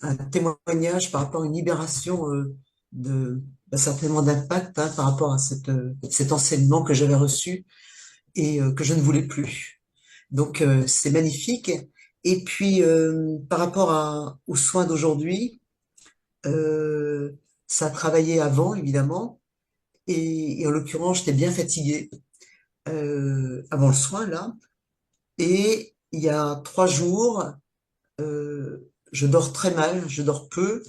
un témoignage par rapport à une libération certainement d'impact, hein, par rapport à cet enseignement que j'avais reçu et que je ne voulais plus. Donc c'est magnifique. Et puis par rapport aux soins d'aujourd'hui, euh, ça a travaillé avant, évidemment, et en l'occurrence, j'étais bien fatiguée avant le soin, là. Et il y a 3 jours, je dors très mal, je dors peu.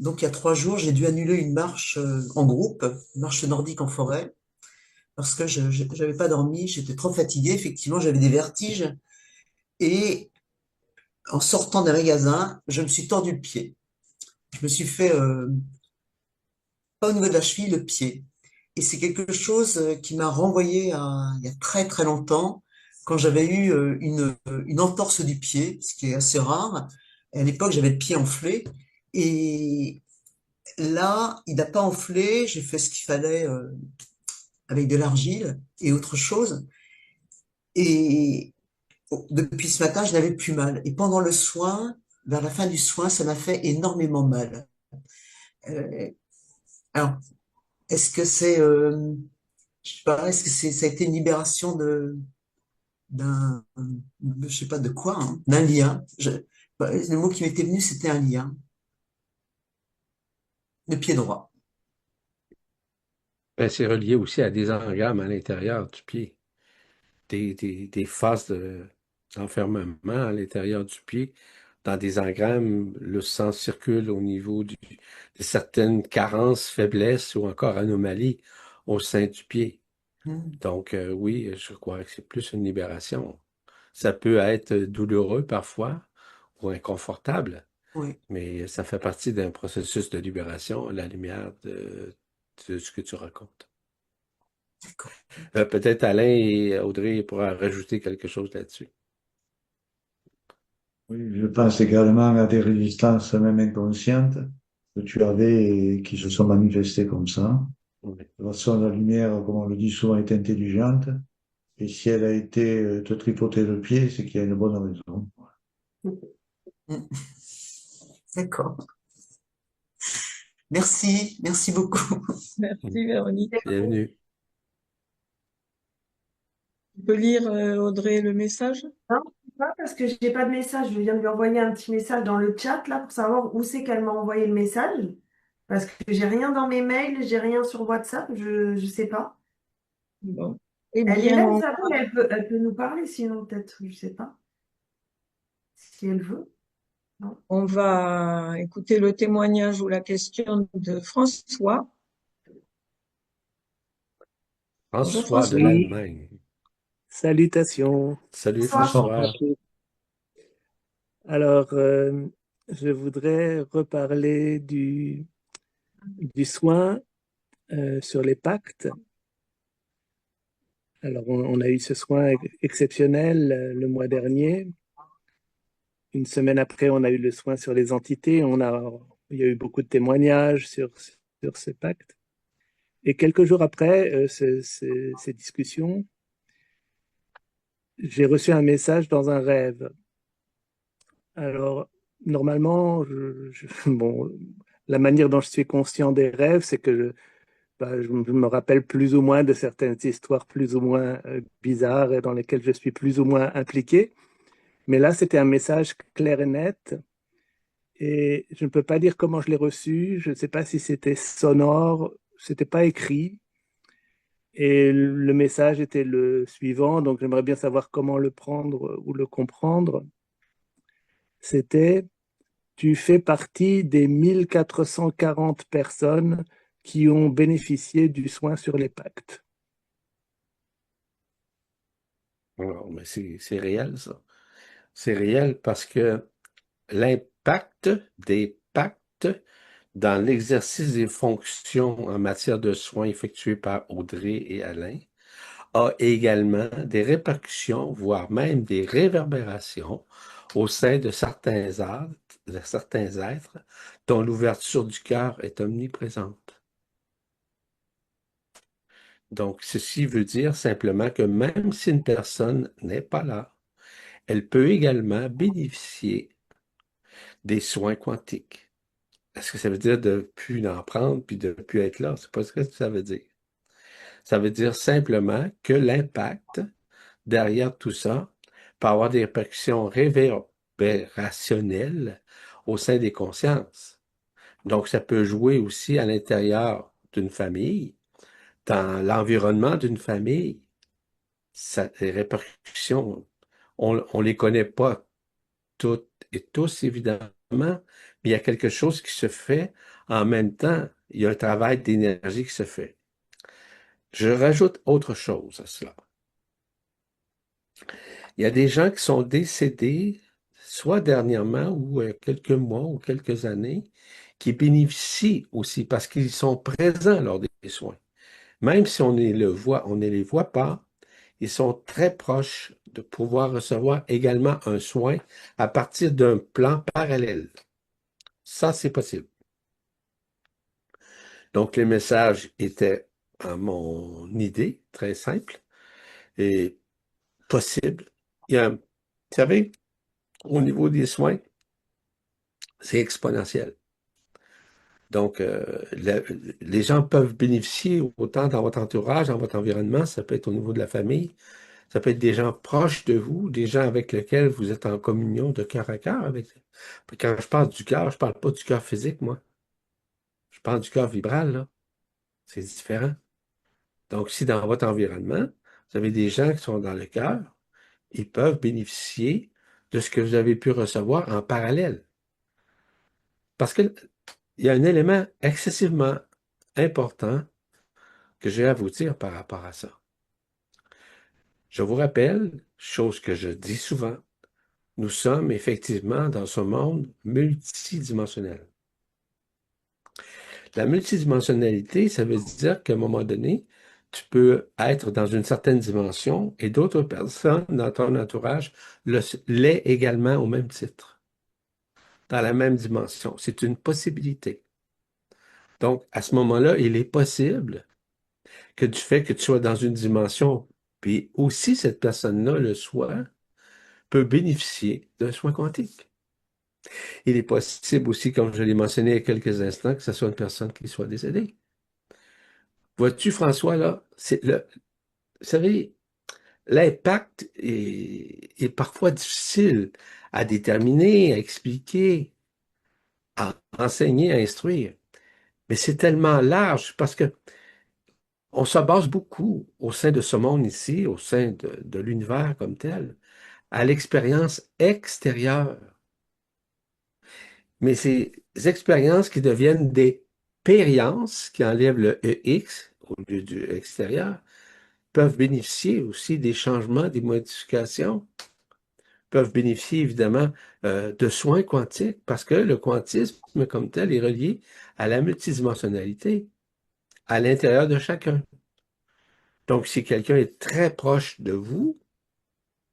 Donc il y a 3 jours, j'ai dû annuler une marche en groupe, une marche nordique en forêt, parce que je n'avais pas dormi, j'étais trop fatiguée. Effectivement, j'avais des vertiges. Et en sortant d'un magasin, je me suis tordu le pied. Je me suis fait, pas au niveau de la cheville, le pied. Et c'est quelque chose qui m'a renvoyé il y a très très longtemps, quand j'avais eu une entorse du pied, ce qui est assez rare. Et à l'époque, j'avais le pied enflé. Et là, il n'a pas enflé. J'ai fait ce qu'il fallait avec de l'argile et autre chose. Et depuis ce matin, je n'avais plus mal. Et pendant le soin, vers la fin du soin, ça m'a fait énormément mal. Euh, alors, est-ce que je sais pas, est-ce que ça a été une libération d'un, je sais pas de quoi, hein, d'un lien. Le mot qui m'était venu, c'était un lien. Le pied droit. Ben, c'est relié aussi à des engrammes à l'intérieur du pied, des phases d'enfermement à l'intérieur du pied. Dans des engrammes, le sang circule au niveau de certaines carences, faiblesses ou encore anomalies au sein du pied. Hmm. Donc, oui, je crois que c'est plus une libération. Ça peut être douloureux parfois ou inconfortable, Oui, mais ça fait partie d'un processus de libération à la lumière de ce que tu racontes. d'accord. Peut-être Alain et Audrey pourra rajouter quelque chose là-dessus. Oui, je pense également à des résistances même inconscientes que tu avais et qui se sont manifestées comme ça. Oui. De toute façon, la lumière, comme on le dit souvent, est intelligente. Et si elle a été te tripoter le pied, c'est qu'il y a une bonne raison. Hmm. D'accord. Merci, merci beaucoup. Merci Véronique. Bienvenue. Tu peux lire, Audrey, le message? Non, pas parce que j'ai pas de message. Je viens de lui envoyer un petit message dans le chat là pour savoir où c'est qu'elle m'a envoyé le message. Parce que j'ai rien dans mes mails, j'ai rien sur WhatsApp, je sais pas. Bon. Eh Elle est bien, là, Isabelle, elle peut nous parler sinon peut-être, je sais pas. Si elle veut. Non. on va écouter le témoignage ou la question de François. Bonjour François de François. Oui, l'Allemagne. salutations. Salut Bonsoir. Bonsoir, François. François. Alors, je voudrais reparler du soin sur les pactes. Alors, on a eu ce soin exceptionnel le mois dernier. Une semaine après, on a eu le soin sur les entités. Il y a eu beaucoup de témoignages sur ce pacte. Et quelques jours après ces discussions, j'ai reçu un message dans un rêve. Alors, normalement, bon, la manière dont je suis conscient des rêves, c'est que je me rappelle plus ou moins de certaines histoires plus ou moins bizarres et dans lesquelles je suis plus ou moins impliqué. Mais là, c'était un message clair et net. Et je ne peux pas dire comment je l'ai reçu. Je ne sais pas si c'était sonore, c'était pas écrit. Et le message était le suivant, donc j'aimerais bien savoir comment le prendre ou le comprendre. C'était tu fais partie des 1440 personnes qui ont bénéficié du soin sur les pactes. Alors, mais c'est réel, ça. C'est réel parce que l'impact des pactes dans l'exercice des fonctions en matière de soins effectués par Audrey et Alain a également des répercussions, voire même des réverbérations au sein de certains êtres dont l'ouverture du cœur est omniprésente. Donc, ceci veut dire simplement que même si une personne n'est pas là, elle peut également bénéficier des soins quantiques. Est-ce que ça veut dire de ne plus en prendre puis de ne plus être là? C'est pas ce que ça veut dire. Ça veut dire simplement que l'impact derrière tout ça peut avoir des répercussions réverbérationnelles au sein des consciences. Donc, ça peut jouer aussi à l'intérieur d'une famille, dans l'environnement d'une famille. Ça, les répercussions, on les connaît pas toutes et tous, évidemment, mais il y a quelque chose qui se fait en même temps. Il y a un travail d'énergie qui se fait. Je rajoute autre chose à cela. Il y a des gens qui sont décédés, soit dernièrement ou quelques mois ou quelques années, qui bénéficient aussi parce qu'ils sont présents lors des soins. Même si on ne les voit pas, ils sont très proches de pouvoir recevoir également un soin à partir d'un plan parallèle. Ça, c'est possible. Donc, les messages étaient, à mon idée, très simple et possible. Vous savez, au niveau des soins, c'est exponentiel. Donc, les gens peuvent bénéficier autant dans votre entourage, dans votre environnement, ça peut être au niveau de la famille, ça peut être des gens proches de vous, des gens avec lesquels vous êtes en communion de cœur à cœur avec. Quand je parle du cœur, je parle pas du cœur physique, moi. Je parle du cœur vibral, là. C'est différent. Donc, si dans votre environnement, vous avez des gens qui sont dans le cœur, ils peuvent bénéficier de ce que vous avez pu recevoir en parallèle. Parce qu'il y a un élément excessivement important que j'ai à vous dire par rapport à ça. Je vous rappelle, chose que je dis souvent, nous sommes effectivement dans ce monde multidimensionnel. La multidimensionnalité, ça veut dire qu'à un moment donné, tu peux être dans une certaine dimension et d'autres personnes dans ton entourage l'est également au même titre, dans la même dimension. C'est une possibilité. Donc, à ce moment-là, il est possible que du fait que tu sois dans une dimension, puis aussi cette personne-là le soit, peut bénéficier d'un soin quantique. Il est possible aussi, comme je l'ai mentionné il y a quelques instants, que ce soit une personne qui soit décédée. Vois-tu, François, là, vous savez, l'impact est parfois difficile à déterminer, à expliquer, à enseigner, à instruire. Mais c'est tellement large parce que on se base beaucoup au sein de ce monde ici, au sein de l'univers comme tel, à l'expérience extérieure. Mais ces expériences qui deviennent des périences, qui enlèvent le EX au lieu du extérieur, peuvent bénéficier aussi des changements, des modifications, peuvent bénéficier évidemment de soins quantiques, parce que le quantisme comme tel est relié à la multidimensionnalité à l'intérieur de chacun. Donc, si quelqu'un est très proche de vous,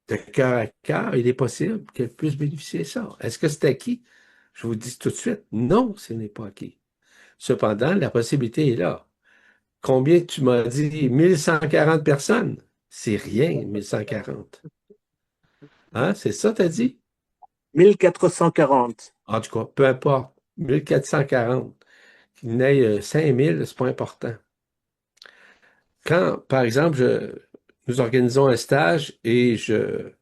de cœur à cœur, il est possible qu'elle puisse bénéficier de ça. Est-ce que c'est acquis? Je vous dis tout de suite, non, ce n'est pas acquis. Cependant, la possibilité est là. Combien tu m'as dit? 1140 personnes. C'est rien, 1140. Hein? C'est ça, t'as dit? 1440. En tout cas, peu importe. 1440. Qu'il n'ait 5000, c'est pas important. Quand, par exemple, nous organisons un stage et je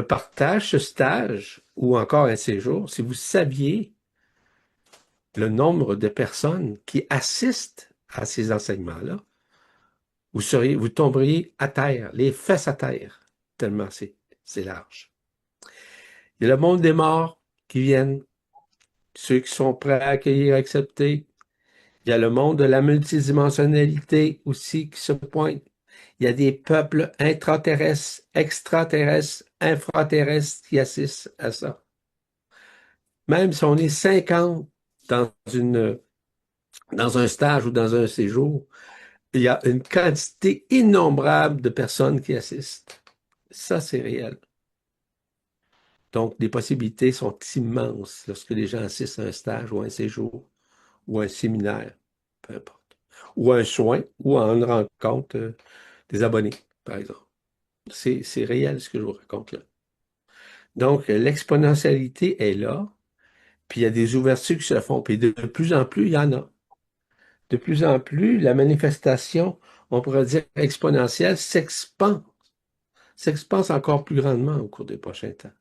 partage ce stage ou encore un séjour, si vous saviez le nombre de personnes qui assistent à ces enseignements-là, vous tomberiez à terre, les fesses à terre, tellement c'est large. Il y a le monde des morts qui viennent ceux qui sont prêts à accueillir, accepter. Il y a le monde de la multidimensionnalité aussi qui se pointe. Il y a des peuples intraterrestres, extraterrestres, infraterrestres qui assistent à ça. Même si on est 50 dans dans un stage ou dans un séjour, il y a une quantité innombrable de personnes qui assistent. Ça, c'est réel. Donc, les possibilités sont immenses lorsque les gens assistent à un stage ou à un séjour ou à un séminaire, peu importe. Ou à un soin ou à une rencontre des abonnés, par exemple. C'est réel ce que je vous raconte là. Donc, l'exponentialité est là, puis il y a des ouvertures qui se font, puis de plus en plus, il y en a. De plus en plus, la manifestation, on pourrait dire exponentielle, s'expanse encore plus grandement au cours des prochains temps,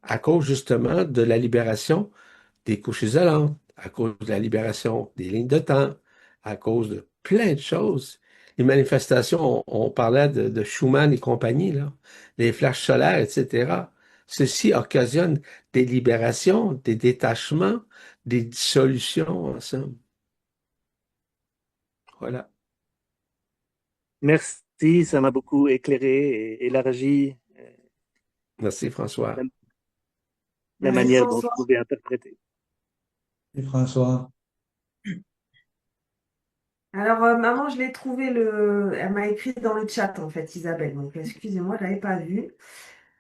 à cause justement de la libération des couches isolantes, à cause de la libération des lignes de temps, à cause de plein de choses. Les manifestations, on parlait de Schumann et compagnie, là, les flashs solaires, etc. Ceci occasionne des libérations, des détachements, des dissolutions ensemble. Voilà. Merci, ça m'a beaucoup éclairé et élargi Merci, François. la Merci manière dont je François. pouvais interpréter. Et François, Alors, maman, je l'ai trouvé Elle m'a écrit dans le chat, en fait, Isabelle. Donc, excusez-moi, je l'avais pas vu.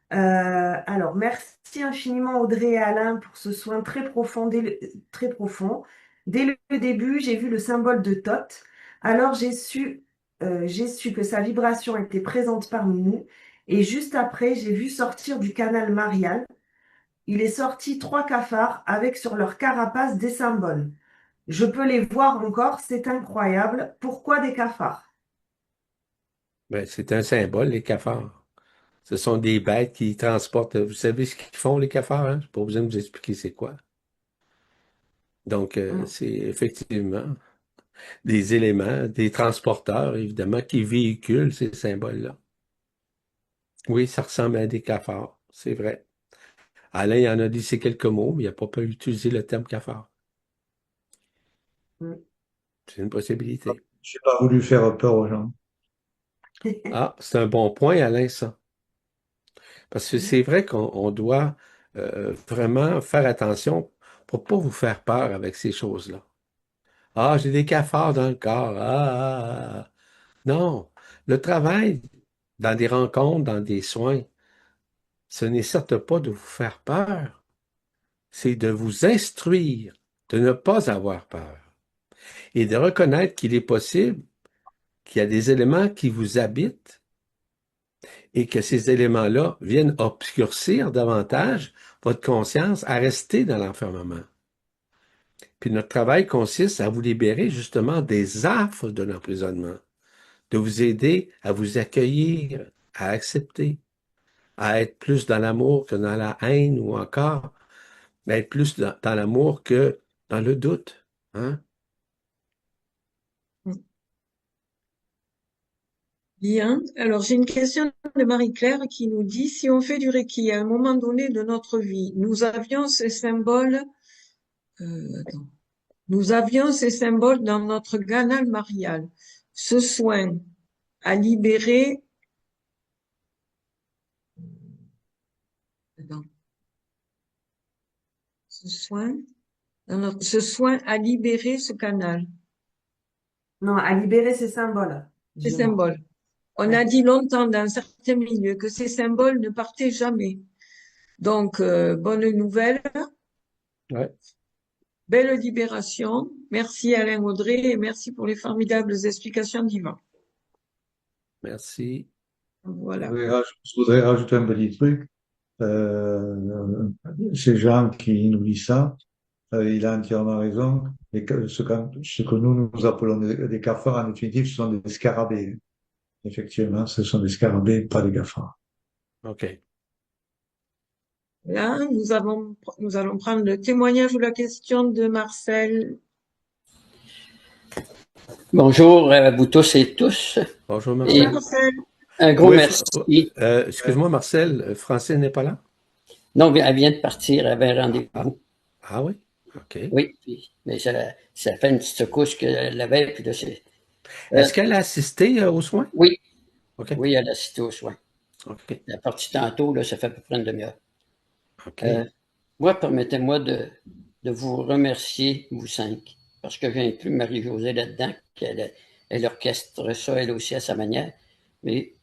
Alors, merci infiniment Audrey et Alain pour ce soin très profond. Très profond. Dès le début, j'ai vu le symbole de Thoth. Alors, j'ai su que sa vibration était présente parmi nous. Et juste après, j'ai vu sortir du canal Marial. Il est sorti 3 cafards avec sur leur carapace des symboles. Je peux les voir encore, c'est incroyable. Pourquoi des cafards? Ben, c'est un symbole, les cafards. Ce sont des bêtes qui transportent. Vous savez ce qu'ils font, les cafards, hein? Je n'ai pas besoin de vous expliquer c'est quoi. Donc, Mm. c'est effectivement des éléments, des transporteurs, évidemment, qui véhiculent ces symboles-là. Oui, ça ressemble à des cafards, c'est vrai. Alain, il en a dit ces quelques mots, mais il n'a pas pu utiliser le terme cafard. Mm. C'est une possibilité. j'ai pas voulu faire peur aux gens. Ah, c'est un bon point, Alain, ça. Parce que c'est vrai qu'on doit vraiment faire attention pour pas vous faire peur avec ces choses-là. Ah, j'ai des cafards dans le corps. Ah. Non, le travail dans des rencontres, dans des soins, ce n'est certes pas de vous faire peur, c'est de vous instruire, de ne pas avoir peur et de reconnaître qu'il est possible qu'il y a des éléments qui vous habitent et que ces éléments-là viennent obscurcir davantage votre conscience à rester dans l'enfermement. Puis notre travail consiste à vous libérer justement des affres de l'emprisonnement, de vous aider à vous accueillir, à accepter, à être plus dans l'amour que dans la haine ou encore être plus dans l'amour que dans le doute. Hein? Bien. Alors, j'ai une question de Marie-Claire qui nous dit, si on fait du Reiki à un moment donné de notre vie, nous avions ces symboles, attends. Nous avions ces symboles dans notre canal marial. Ce soin à libérer, attends. Ce soin à libérer ce canal, Non, à libérer ces symboles. ces Dis-moi. symboles. On Ouais. a dit longtemps dans certains milieux que ces symboles ne partaient jamais. Donc, bonne nouvelle, Ouais. belle libération. Merci Alain Audrey et merci pour les formidables explications d'Yvan. Merci. Voilà. Je voudrais rajouter un petit truc. Ces gens qui nous disent ça, il a entièrement raison. Et que ce que nous appelons des cafards, en définitive, ce sont des scarabées. Effectivement, ce sont des scarabées, pas des cafards. OK. Là, nous allons prendre le témoignage ou la question de Marcel. Bonjour à vous tous et tous. Bonjour, Et Marcel. Marcel. un gros Oui, merci. excuse-moi, Marcel, Francine n'est pas là? Non, elle vient de partir, elle avait un Ah, rendez-vous. ah oui? OK. Oui, mais ça fait une petite secousse qu'elle avait, puis là, Est-ce qu'elle a assisté aux soins? oui, OK. oui, elle a assisté aux soins. OK. Elle est partie tantôt, là, ça fait à peu près une demi-heure. OK. Moi, permettez-moi de vous remercier, vous cinq, parce que j'inclus Marie-Josée là-dedans, elle orchestre ça, elle aussi, à sa manière. Mais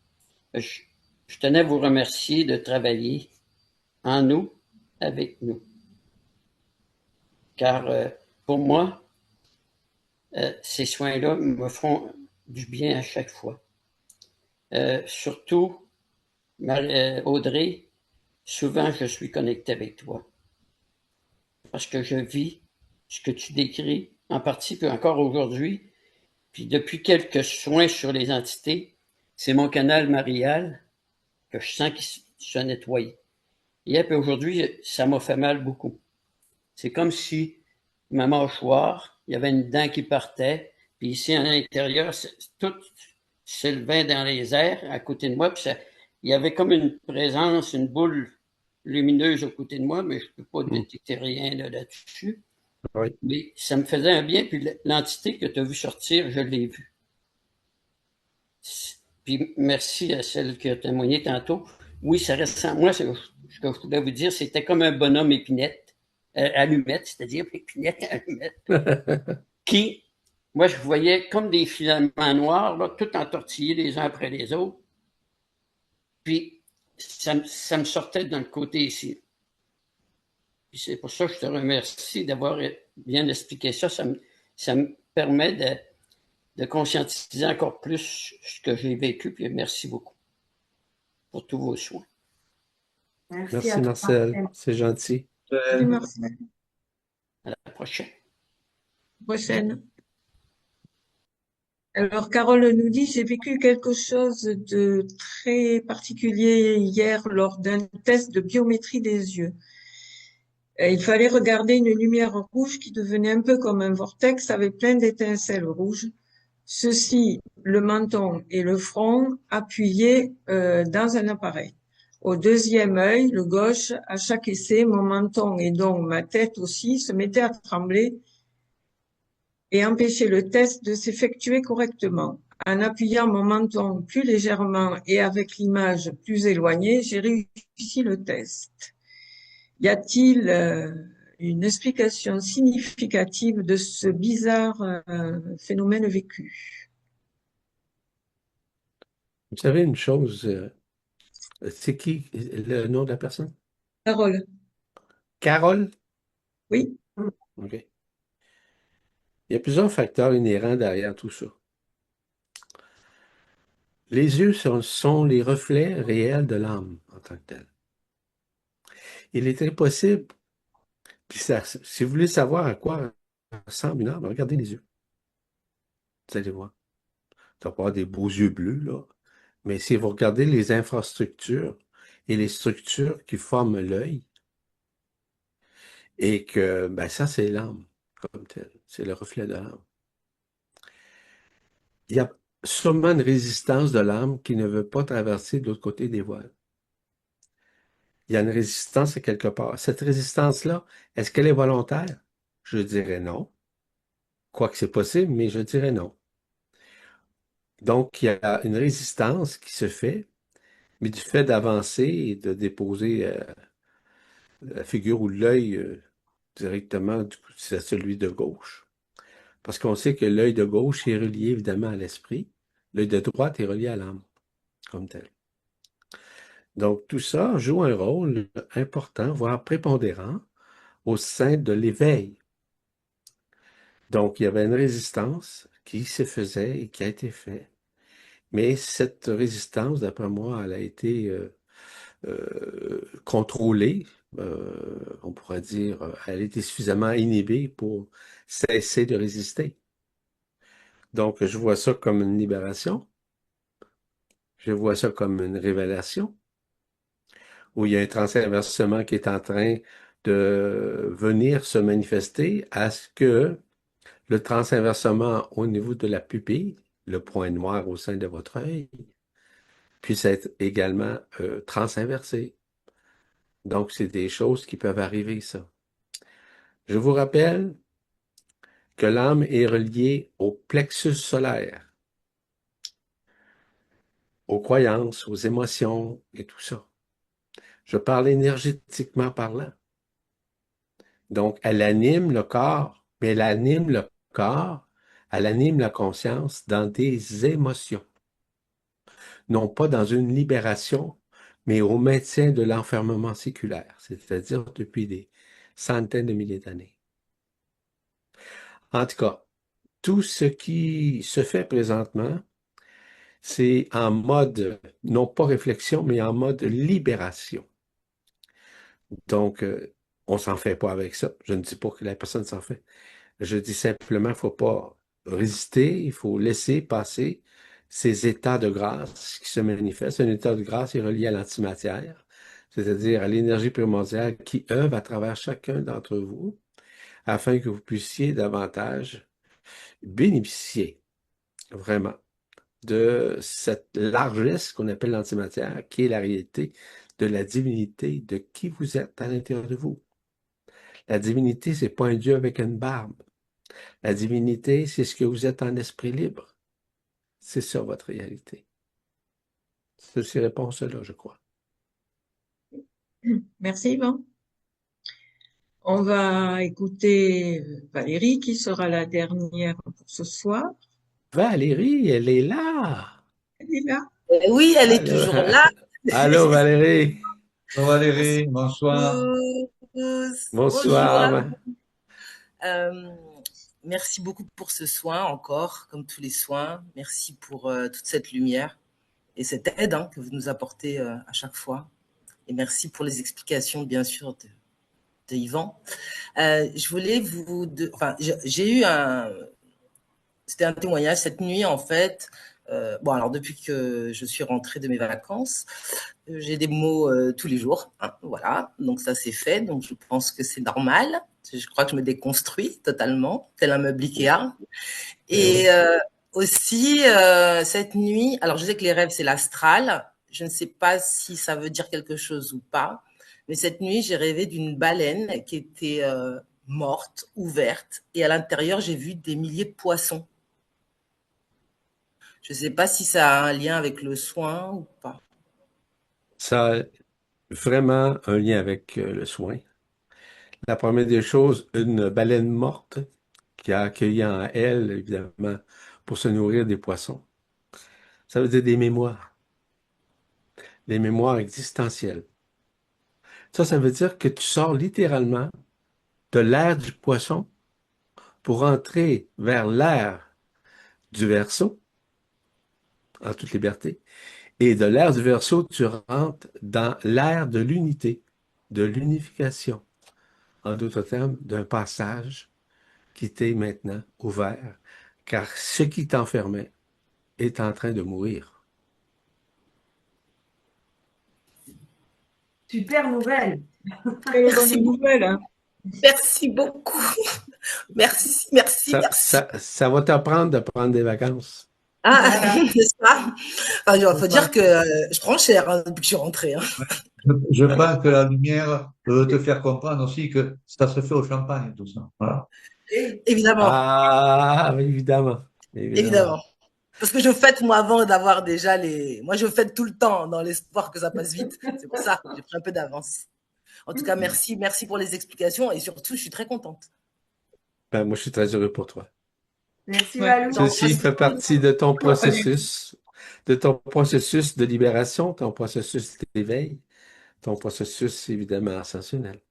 je, je tenais à vous remercier de travailler en nous, avec nous. Car pour moi, ces soins-là me font du bien à chaque fois. Surtout, Audrey, souvent je suis connecté avec toi parce que je vis ce que tu décris en partie, puis encore aujourd'hui, puis depuis quelques soins sur les entités, c'est mon canal marial que je sens qu'il se nettoie. Hier puis aujourd'hui, ça m'a fait mal beaucoup. C'est comme si ma mâchoire, il y avait une dent qui partait, puis ici à l'intérieur, tout s'élevait dans les airs à côté de moi, puis il y avait comme une présence, une boule lumineuse à côté de moi, mais je ne peux pas détecter rien là-dessus. Oui. Mais ça me faisait un bien, puis l'entité que tu as vu sortir, je l'ai vue. Puis merci à celle qui a témoigné tantôt. Oui, ça ressemble. Moi, ce que je voulais vous dire, c'était comme un bonhomme épinette, allumette, c'est-à-dire épinette, allumette, qui, moi, je voyais comme des filaments noirs, là, tout entortillés les uns après les autres. Puis, ça me sortait d'un côté ici. Puis c'est pour ça que je te remercie d'avoir bien expliqué ça. Ça me permet de conscientiser encore plus ce que j'ai vécu. Puis merci beaucoup pour tous vos soins. Merci Merci, à toi, Marcel. Marcel. C'est gentil. Merci, Marcel. À la prochaine. Prochaine. Alors, Carole nous dit, j'ai vécu quelque chose de très particulier hier lors d'un test de biométrie des yeux. Il fallait regarder une lumière rouge qui devenait un peu comme un vortex avec plein d'étincelles rouges. Ceci, le menton et le front appuyés dans un appareil. Au deuxième œil, le gauche, à chaque essai, mon menton et donc ma tête aussi se mettaient à trembler et empêchaient le test de s'effectuer correctement. En appuyant mon menton plus légèrement et avec l'image plus éloignée, j'ai réussi le test. Y a-t-il une explication significative de ce bizarre phénomène vécu? Vous savez une chose, c'est qui le nom de la personne? Carole, Carole? oui, OK. Il y a plusieurs facteurs inhérents derrière tout ça. Les yeux sont les reflets réels de l'âme en tant que tel. Il est impossible, puis si vous voulez savoir à quoi ressemble une âme, regardez les yeux. Vous allez voir. Tu vas avoir des beaux yeux bleus, là. Mais si vous regardez les infrastructures et les structures qui forment l'œil, et que, ben ça, c'est l'âme comme tel. C'est le reflet de l'âme. Il y a sûrement une résistance de l'âme qui ne veut pas traverser de l'autre côté des voiles. Il y a une résistance à quelque part. Cette résistance-là, est-ce qu'elle est volontaire? Je dirais non. Quoique c'est possible, mais je dirais non. Donc, il y a une résistance qui se fait, mais du fait d'avancer et de déposer la figure ou l'œil directement, du coup, c'est celui de gauche. Parce qu'on sait que l'œil de gauche est relié évidemment à l'esprit, l'œil de droite est relié à l'âme, comme tel. Donc, tout ça joue un rôle important, voire prépondérant, au sein de l'éveil. Donc, il y avait une résistance qui se faisait et qui a été faite. Mais cette résistance, d'après moi, elle a été contrôlée, on pourrait dire, elle a été suffisamment inhibée pour cesser de résister. Donc, je vois ça comme une libération, je vois ça comme une révélation, où il y a un transversement qui est en train de venir se manifester à ce que le transinversement au niveau de la pupille, le point noir au sein de votre œil, puisse être également transinversé. Donc, c'est des choses qui peuvent arriver, ça. Je vous rappelle que l'âme est reliée au plexus solaire, aux croyances, aux émotions et tout ça. Je parle énergétiquement parlant. Donc, elle anime le corps, mais elle anime le corps, elle anime la conscience dans des émotions. Non pas dans une libération, mais au maintien de l'enfermement séculaire, c'est-à-dire depuis des centaines de milliers d'années. En tout cas, tout ce qui se fait présentement, c'est en mode, non pas réflexion, mais en mode libération. Donc, on s'en fait pas avec ça. Je ne dis pas que la personne s'en fait. Je dis simplement, il ne faut pas résister, il faut laisser passer ces états de grâce qui se manifestent. Un état de grâce est relié à l'antimatière, c'est-à-dire à l'énergie primordiale qui œuvre à travers chacun d'entre vous afin que vous puissiez davantage bénéficier vraiment de cette largesse qu'on appelle l'antimatière, qui est la réalité de la divinité de qui vous êtes à l'intérieur de vous. La divinité, c'est pas un Dieu avec une barbe. La divinité, c'est ce que vous êtes en esprit libre. C'est ça votre réalité. Ceci répond à cela, je crois. Merci, Yvan. On va écouter Valérie, qui sera la dernière pour ce soir. Valérie, elle est là. Elle est là. Oui, elle est Allô, toujours là. allô Valérie. Bonjour Valérie, bonsoir. Bonsoir. Euh, merci beaucoup pour ce soin encore, comme tous les soins. Merci pour toute cette lumière et cette aide que vous nous apportez à chaque fois. Et merci pour les explications, bien sûr, de Yvan. Je voulais j'ai eu c'était un témoignage cette nuit, en fait. Alors depuis que je suis rentrée de mes vacances, j'ai des mots tous les jours, hein, voilà, donc ça c'est fait, donc je pense que c'est normal, je crois que je me déconstruis totalement, tel un meuble Ikea, et aussi cette nuit, alors je sais que les rêves c'est l'astral, je ne sais pas si ça veut dire quelque chose ou pas, mais cette nuit j'ai rêvé d'une baleine qui était morte, ouverte, et à l'intérieur j'ai vu des milliers de poissons. Je ne sais pas si ça a un lien avec le soin ou pas. Ça a vraiment un lien avec le soin. La première des choses, une baleine morte qui a accueilli en elle, évidemment, pour se nourrir des poissons. Ça veut dire des mémoires existentielles. Ça veut dire que tu sors littéralement de l'ère du poisson pour entrer vers l'ère du Verseau, en toute liberté, et de l'ère du Verseau, tu rentres dans l'ère de l'unité, de l'unification, en d'autres termes, d'un passage qui t'est maintenant ouvert, car ce qui t'enfermait est en train de mourir. Super nouvelle. Merci nouvelle, hein. Merci beaucoup. Merci. Ça va t'apprendre de prendre des vacances. N'est-ce pas? Il faut dire que je prends cher depuis que je suis rentrée. Hein. Je pense que la lumière peut te faire comprendre aussi que ça se fait au champagne, tout ça. Voilà. Évidemment. Ah, évidemment. Parce que je fête, moi, avant d'avoir déjà Moi, je fête tout le temps dans l'espoir que ça passe vite. C'est pour ça que j'ai pris un peu d'avance. En tout cas, merci pour les explications et surtout, je suis très contente. Moi, je suis très heureux pour toi. Merci, Valou. Ceci fait partie de ton processus, de libération, ton processus d'éveil, ton processus, évidemment, ascensionnel.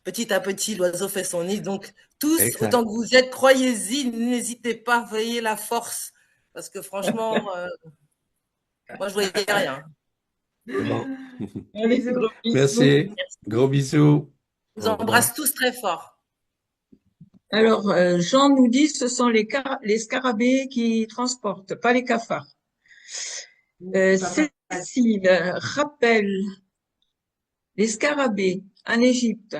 Petit à petit, l'oiseau fait son nid. Donc, tous, Exact. autant que vous êtes, croyez-y, n'hésitez pas, veillez la force. Parce que franchement, moi, je voyais rien. Bon. Allez, gros bisous. Merci. Gros bisous. Je vous embrasse tous très fort. Alors, Jean nous dit ce sont les scarabées qui transportent, pas les cafards. Cécile rappelle les scarabées en Égypte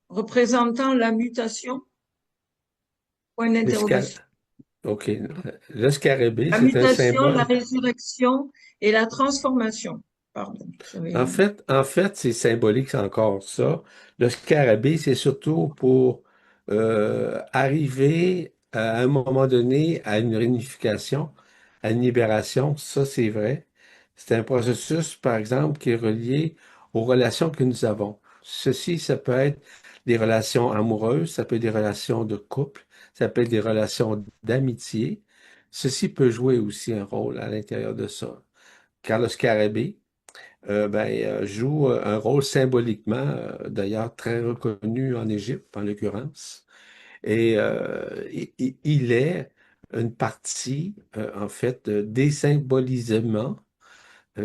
représentant la mutation. Point d'interrogation. OK. Le scarabée, La c'est un mutation, symbole. la résurrection et la transformation. Pardon. En fait, c'est symbolique, c'est encore ça. Le scarabée, c'est surtout pour arriver à un moment donné à une réunification, à une libération. Ça, c'est vrai. C'est un processus, par exemple, qui est relié aux relations que nous avons. Ceci, ça peut être des relations amoureuses, ça peut être des relations de couple, ça peut être des relations d'amitié. Ceci peut jouer aussi un rôle à l'intérieur de ça. Car le scarabée, joue un rôle symboliquement, d'ailleurs très reconnu en Égypte, en l'occurrence. Et il est une partie, en fait, de désymbolisement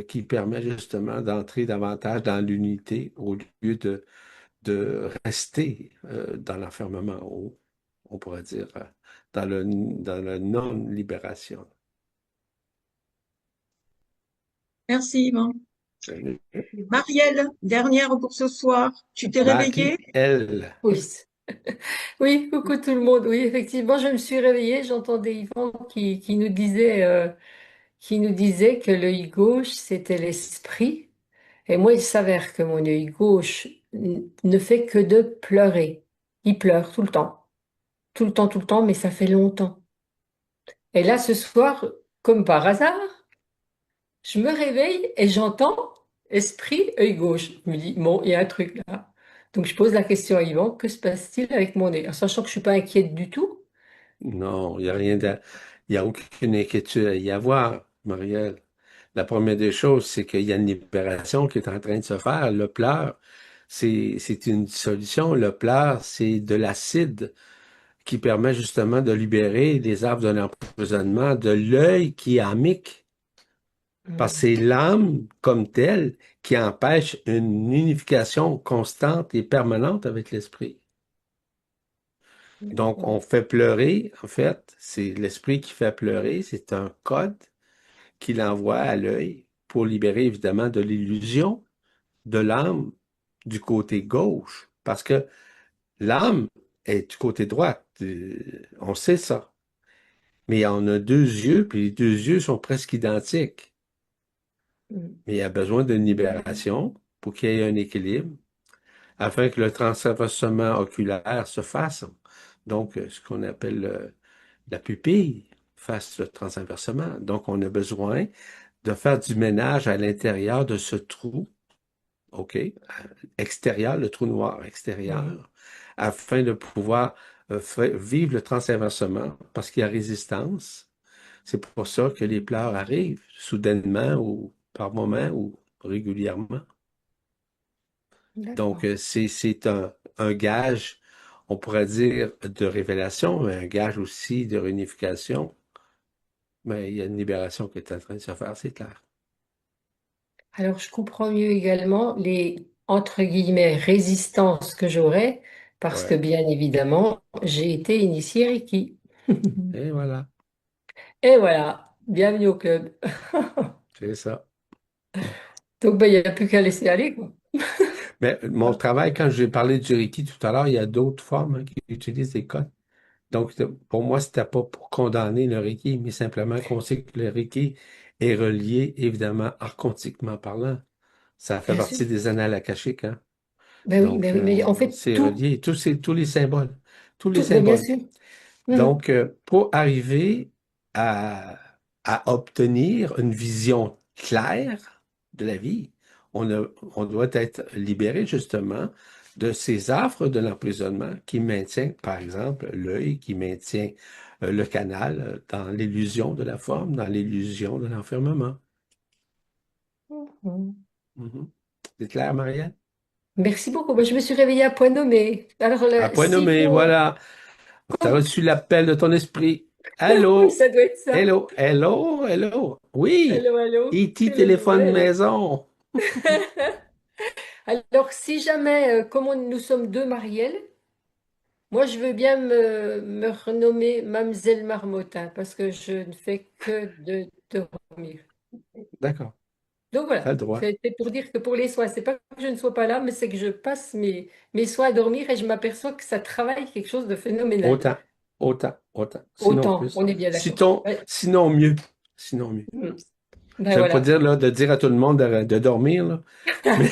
qui permet justement d'entrer davantage dans l'unité au lieu de rester dans l'enfermement, on pourrait dire, dans la non-libération. Merci, Yvan. Marielle, dernière pour ce soir. Tu t'es réveillée? Marie-Elle. Oui. Oui, coucou tout le monde. Oui, effectivement, je me suis réveillée, j'entendais Yvan qui nous disait que l'œil gauche, c'était l'esprit. Et moi, il s'avère que mon œil gauche ne fait que de pleurer. Il pleure tout le temps. Tout le temps, tout le temps, mais ça fait longtemps. Et là, ce soir, comme par hasard, je me réveille et j'entends esprit, œil gauche. Je me dis, bon, il y a un truc là. Donc, je pose la question à Yvan, que se passe-t-il avec mon œil? En sachant que je suis pas inquiète du tout. Non, il n'y a il y a aucune inquiétude à y avoir, Marielle. La première des choses, c'est qu'il y a une libération qui est en train de se faire. Le pleur, c'est une solution. Le pleur, c'est de l'acide qui permet justement de libérer les arbres de l'emprisonnement de l'œil qui est amique. Parce que c'est l'âme comme telle qui empêche une unification constante et permanente avec l'esprit. Donc, on fait pleurer, en fait, c'est l'esprit qui fait pleurer, c'est un code qu'il envoie à l'œil pour libérer évidemment de l'illusion de l'âme du côté gauche, parce que l'âme est du côté droit, on sait ça. Mais on a deux yeux, puis les deux yeux sont presque identiques. Mais il y a besoin d'une libération pour qu'il y ait un équilibre, afin que le transversement oculaire se fasse. Donc, ce qu'on appelle la pupille fasse le transinversement. Donc, on a besoin de faire du ménage à l'intérieur de ce trou, OK, extérieur, le trou noir extérieur, afin de pouvoir vivre le transinversement, parce qu'il y a résistance. C'est pour ça que les pleurs arrivent soudainement ou par moment ou régulièrement. Donc, c'est un gage, on pourrait dire, de révélation, mais un gage aussi de réunification. Mais il y a une libération qui est en train de se faire, c'est clair. Alors, je comprends mieux également les, entre guillemets, résistances que j'aurais, parce que Ouais. bien évidemment, j'ai été initiée Reiki. Et voilà, Et voilà, bienvenue au club. c'est ça. Donc, ben, il n'y a plus qu'à laisser aller, quoi. Mais mon travail, quand j'ai parlé du Reiki tout à l'heure, il y a d'autres formes qui utilisent des codes. Donc, pour moi, c'était pas pour condamner le Reiki, mais simplement qu'on sait que le Reiki est relié, évidemment, archontiquement parlant. Ça fait Bien sûr. partie des annales akashiques, hein. Ben Donc, oui, mais en fait, c'est relié. Tous les symboles. Tous les ben bien symboles. sûr. Donc, pour arriver à, à obtenir une vision claire de la vie, on doit être libéré justement de ces affres de l'emprisonnement qui maintiennent, par exemple, l'œil, qui maintient le canal dans l'illusion de la forme, dans l'illusion de l'enfermement. Mhm. C'est clair, Marianne? Merci beaucoup. Ben, je me suis réveillée à point nommé. Alors, À là, point s'il nommé, faut... voilà. Tu as reçu l'appel de ton esprit. Oui, Allô? ça doit être ça. Hello, hello, hello. Oui, Hello, hello. E.T. Quelle téléphone nouvelle. maison. Alors, si jamais, comme nous sommes deux Marielle, moi, je veux bien me renommer Mamzelle Marmottin parce que je ne fais que de dormir. D'accord, Donc t'as le voilà, droit. c'est pour dire que pour les soins, c'est pas que je ne sois pas là, mais c'est que je passe mes soins à dormir et je m'aperçois que ça travaille quelque chose de phénoménal. Autant, autant, autant. Sinon Autant, plus. on est bien d'accord. Ouais. Sinon mieux. Sinon mieux. Mm. Ben Ça veut pas voilà. dire là, de dire à tout le monde de dormir, là, mais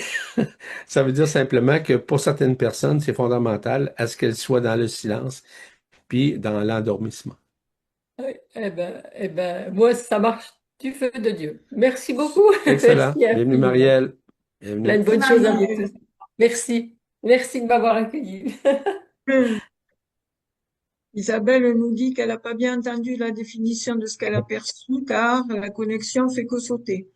ça veut dire simplement que pour certaines personnes, c'est fondamental à ce qu'elles soient dans le silence puis dans l'endormissement. Oui, eh ben, moi, ça marche du feu de Dieu. Merci beaucoup. Excellent. Merci Bienvenue, infiniment. Marielle. Plein Bienvenue. de bonnes choses à vous Marie, tous. Merci. Merci de m'avoir accueilli. Isabelle nous dit qu'elle n'a pas bien entendu la définition de ce qu'elle a perçu car la connexion fait que sauter.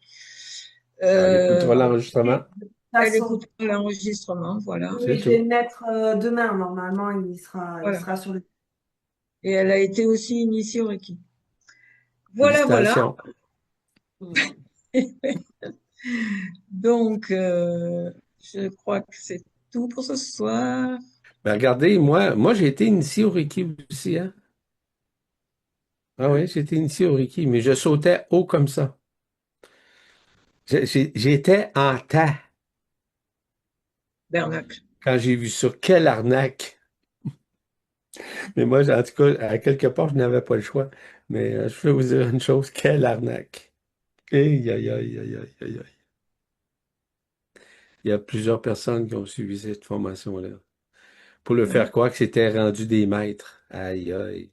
Elle écoutera Euh, l'enregistrement. de toute Elle façon, écoutera l'enregistrement, voilà. C'est oui, je vais le tout. mettre demain, normalement, il Voilà. sera sur le... Et elle a été aussi initiée au Reiki. Voilà, voilà. Félicitations. Donc, je crois que c'est tout pour ce soir. Ben, regardez, moi j'ai été initié au Reiki aussi, hein? Ah oui, j'ai été initié au Reiki, mais je sautais haut comme ça. J'étais en tas Bernacle. quand j'ai vu ça. Quelle arnaque! Mais moi, en tout cas, à quelque part, je n'avais pas le choix. Mais je peux vous dire une chose, quelle arnaque! Aïe, aïe, aïe, aïe, aïe, aïe, aïe. Il y a plusieurs personnes qui ont suivi cette formation-là. Pour le faire croire que c'était rendu des maîtres. Aïe, aïe.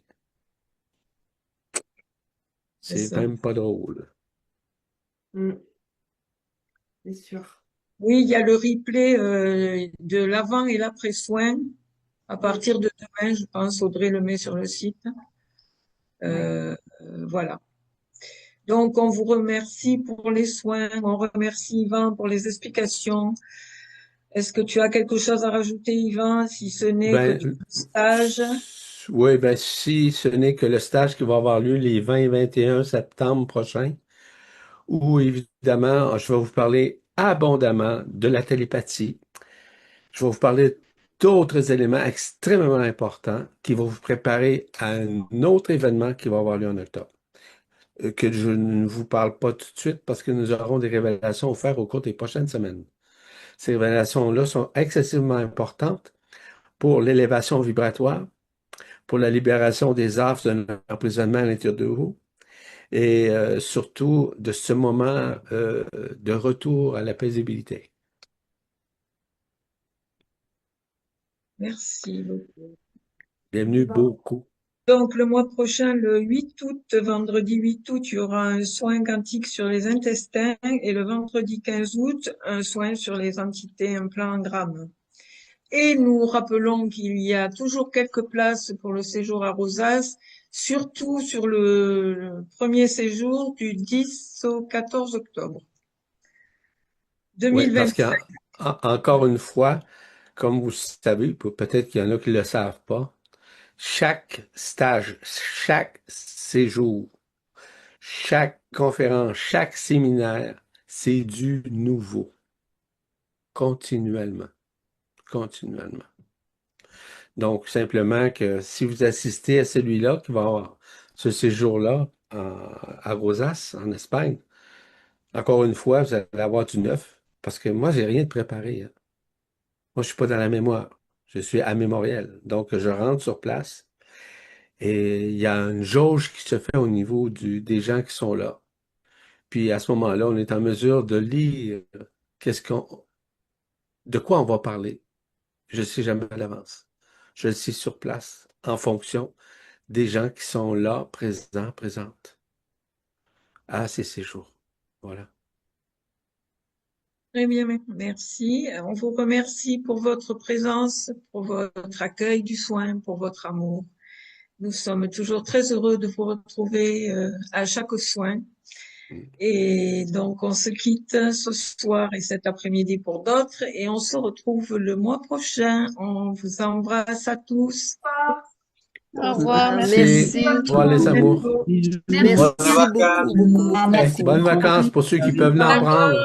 C'est C'est ça. même pas drôle. C'est sûr. Oui, il y a le replay de l'avant et l'après-soin à partir de demain, je pense. Audrey le met sur le site. Voilà. Donc, on vous remercie pour les soins. On remercie Yvan pour les explications. Est-ce que tu as quelque chose à rajouter, Yvan, si ce n'est que du stage? Oui, ben si ce n'est que le stage qui va avoir lieu les 20 et 21 septembre prochains, où évidemment, je vais vous parler abondamment de la télépathie. Je vais vous parler d'autres éléments extrêmement importants qui vont vous préparer à un autre événement qui va avoir lieu en octobre. Que je ne vous parle pas tout de suite parce que nous aurons des révélations à faire au cours des prochaines semaines. Ces révélations-là sont excessivement importantes pour l'élévation vibratoire, pour la libération des affres d'un emprisonnement à l'intérieur de vous et surtout de ce moment de retour à la paisibilité. Merci beaucoup. Bienvenue beaucoup. Donc, le mois prochain, le 8 août, vendredi 8 août, il y aura un soin quantique sur les intestins et le vendredi 15 août, un soin sur les entités implants-grammes. Et nous rappelons qu'il y a toujours quelques places pour le séjour à Rosas, surtout sur le premier séjour du 10 au 14 octobre Oui, parce 2025. qu'encore une fois, comme vous savez, peut-être qu'il y en a qui ne le savent pas, chaque stage, chaque séjour, chaque conférence, chaque séminaire, c'est du nouveau. Continuellement. Continuellement. Donc, simplement que si vous assistez à celui-là, qui va avoir ce séjour-là à Rosas, en Espagne, encore une fois, vous allez avoir du neuf, parce que moi, j'ai rien de préparé, hein. Moi, je suis pas dans la mémoire. Je suis à mémoriel. Donc, je rentre sur place et il y a une jauge qui se fait au niveau des gens qui sont là. Puis, à ce moment-là, on est en mesure de lire de quoi on va parler. Je ne sais jamais à l'avance. Je le sais sur place, en fonction des gens qui sont là, présents, présentes, à ces séjours. Voilà. Très bien, merci. On vous remercie pour votre présence, pour votre accueil du soin, pour votre amour. Nous sommes toujours très heureux de vous retrouver à chaque soin. Et donc, on se quitte ce soir et cet après-midi pour d'autres et on se retrouve le mois prochain. On vous embrasse à tous. Au revoir, Merci. Au revoir, les amours. Merci beaucoup, beaucoup, beaucoup. Bonnes vacances pour ceux qui peuvent l'en prendre.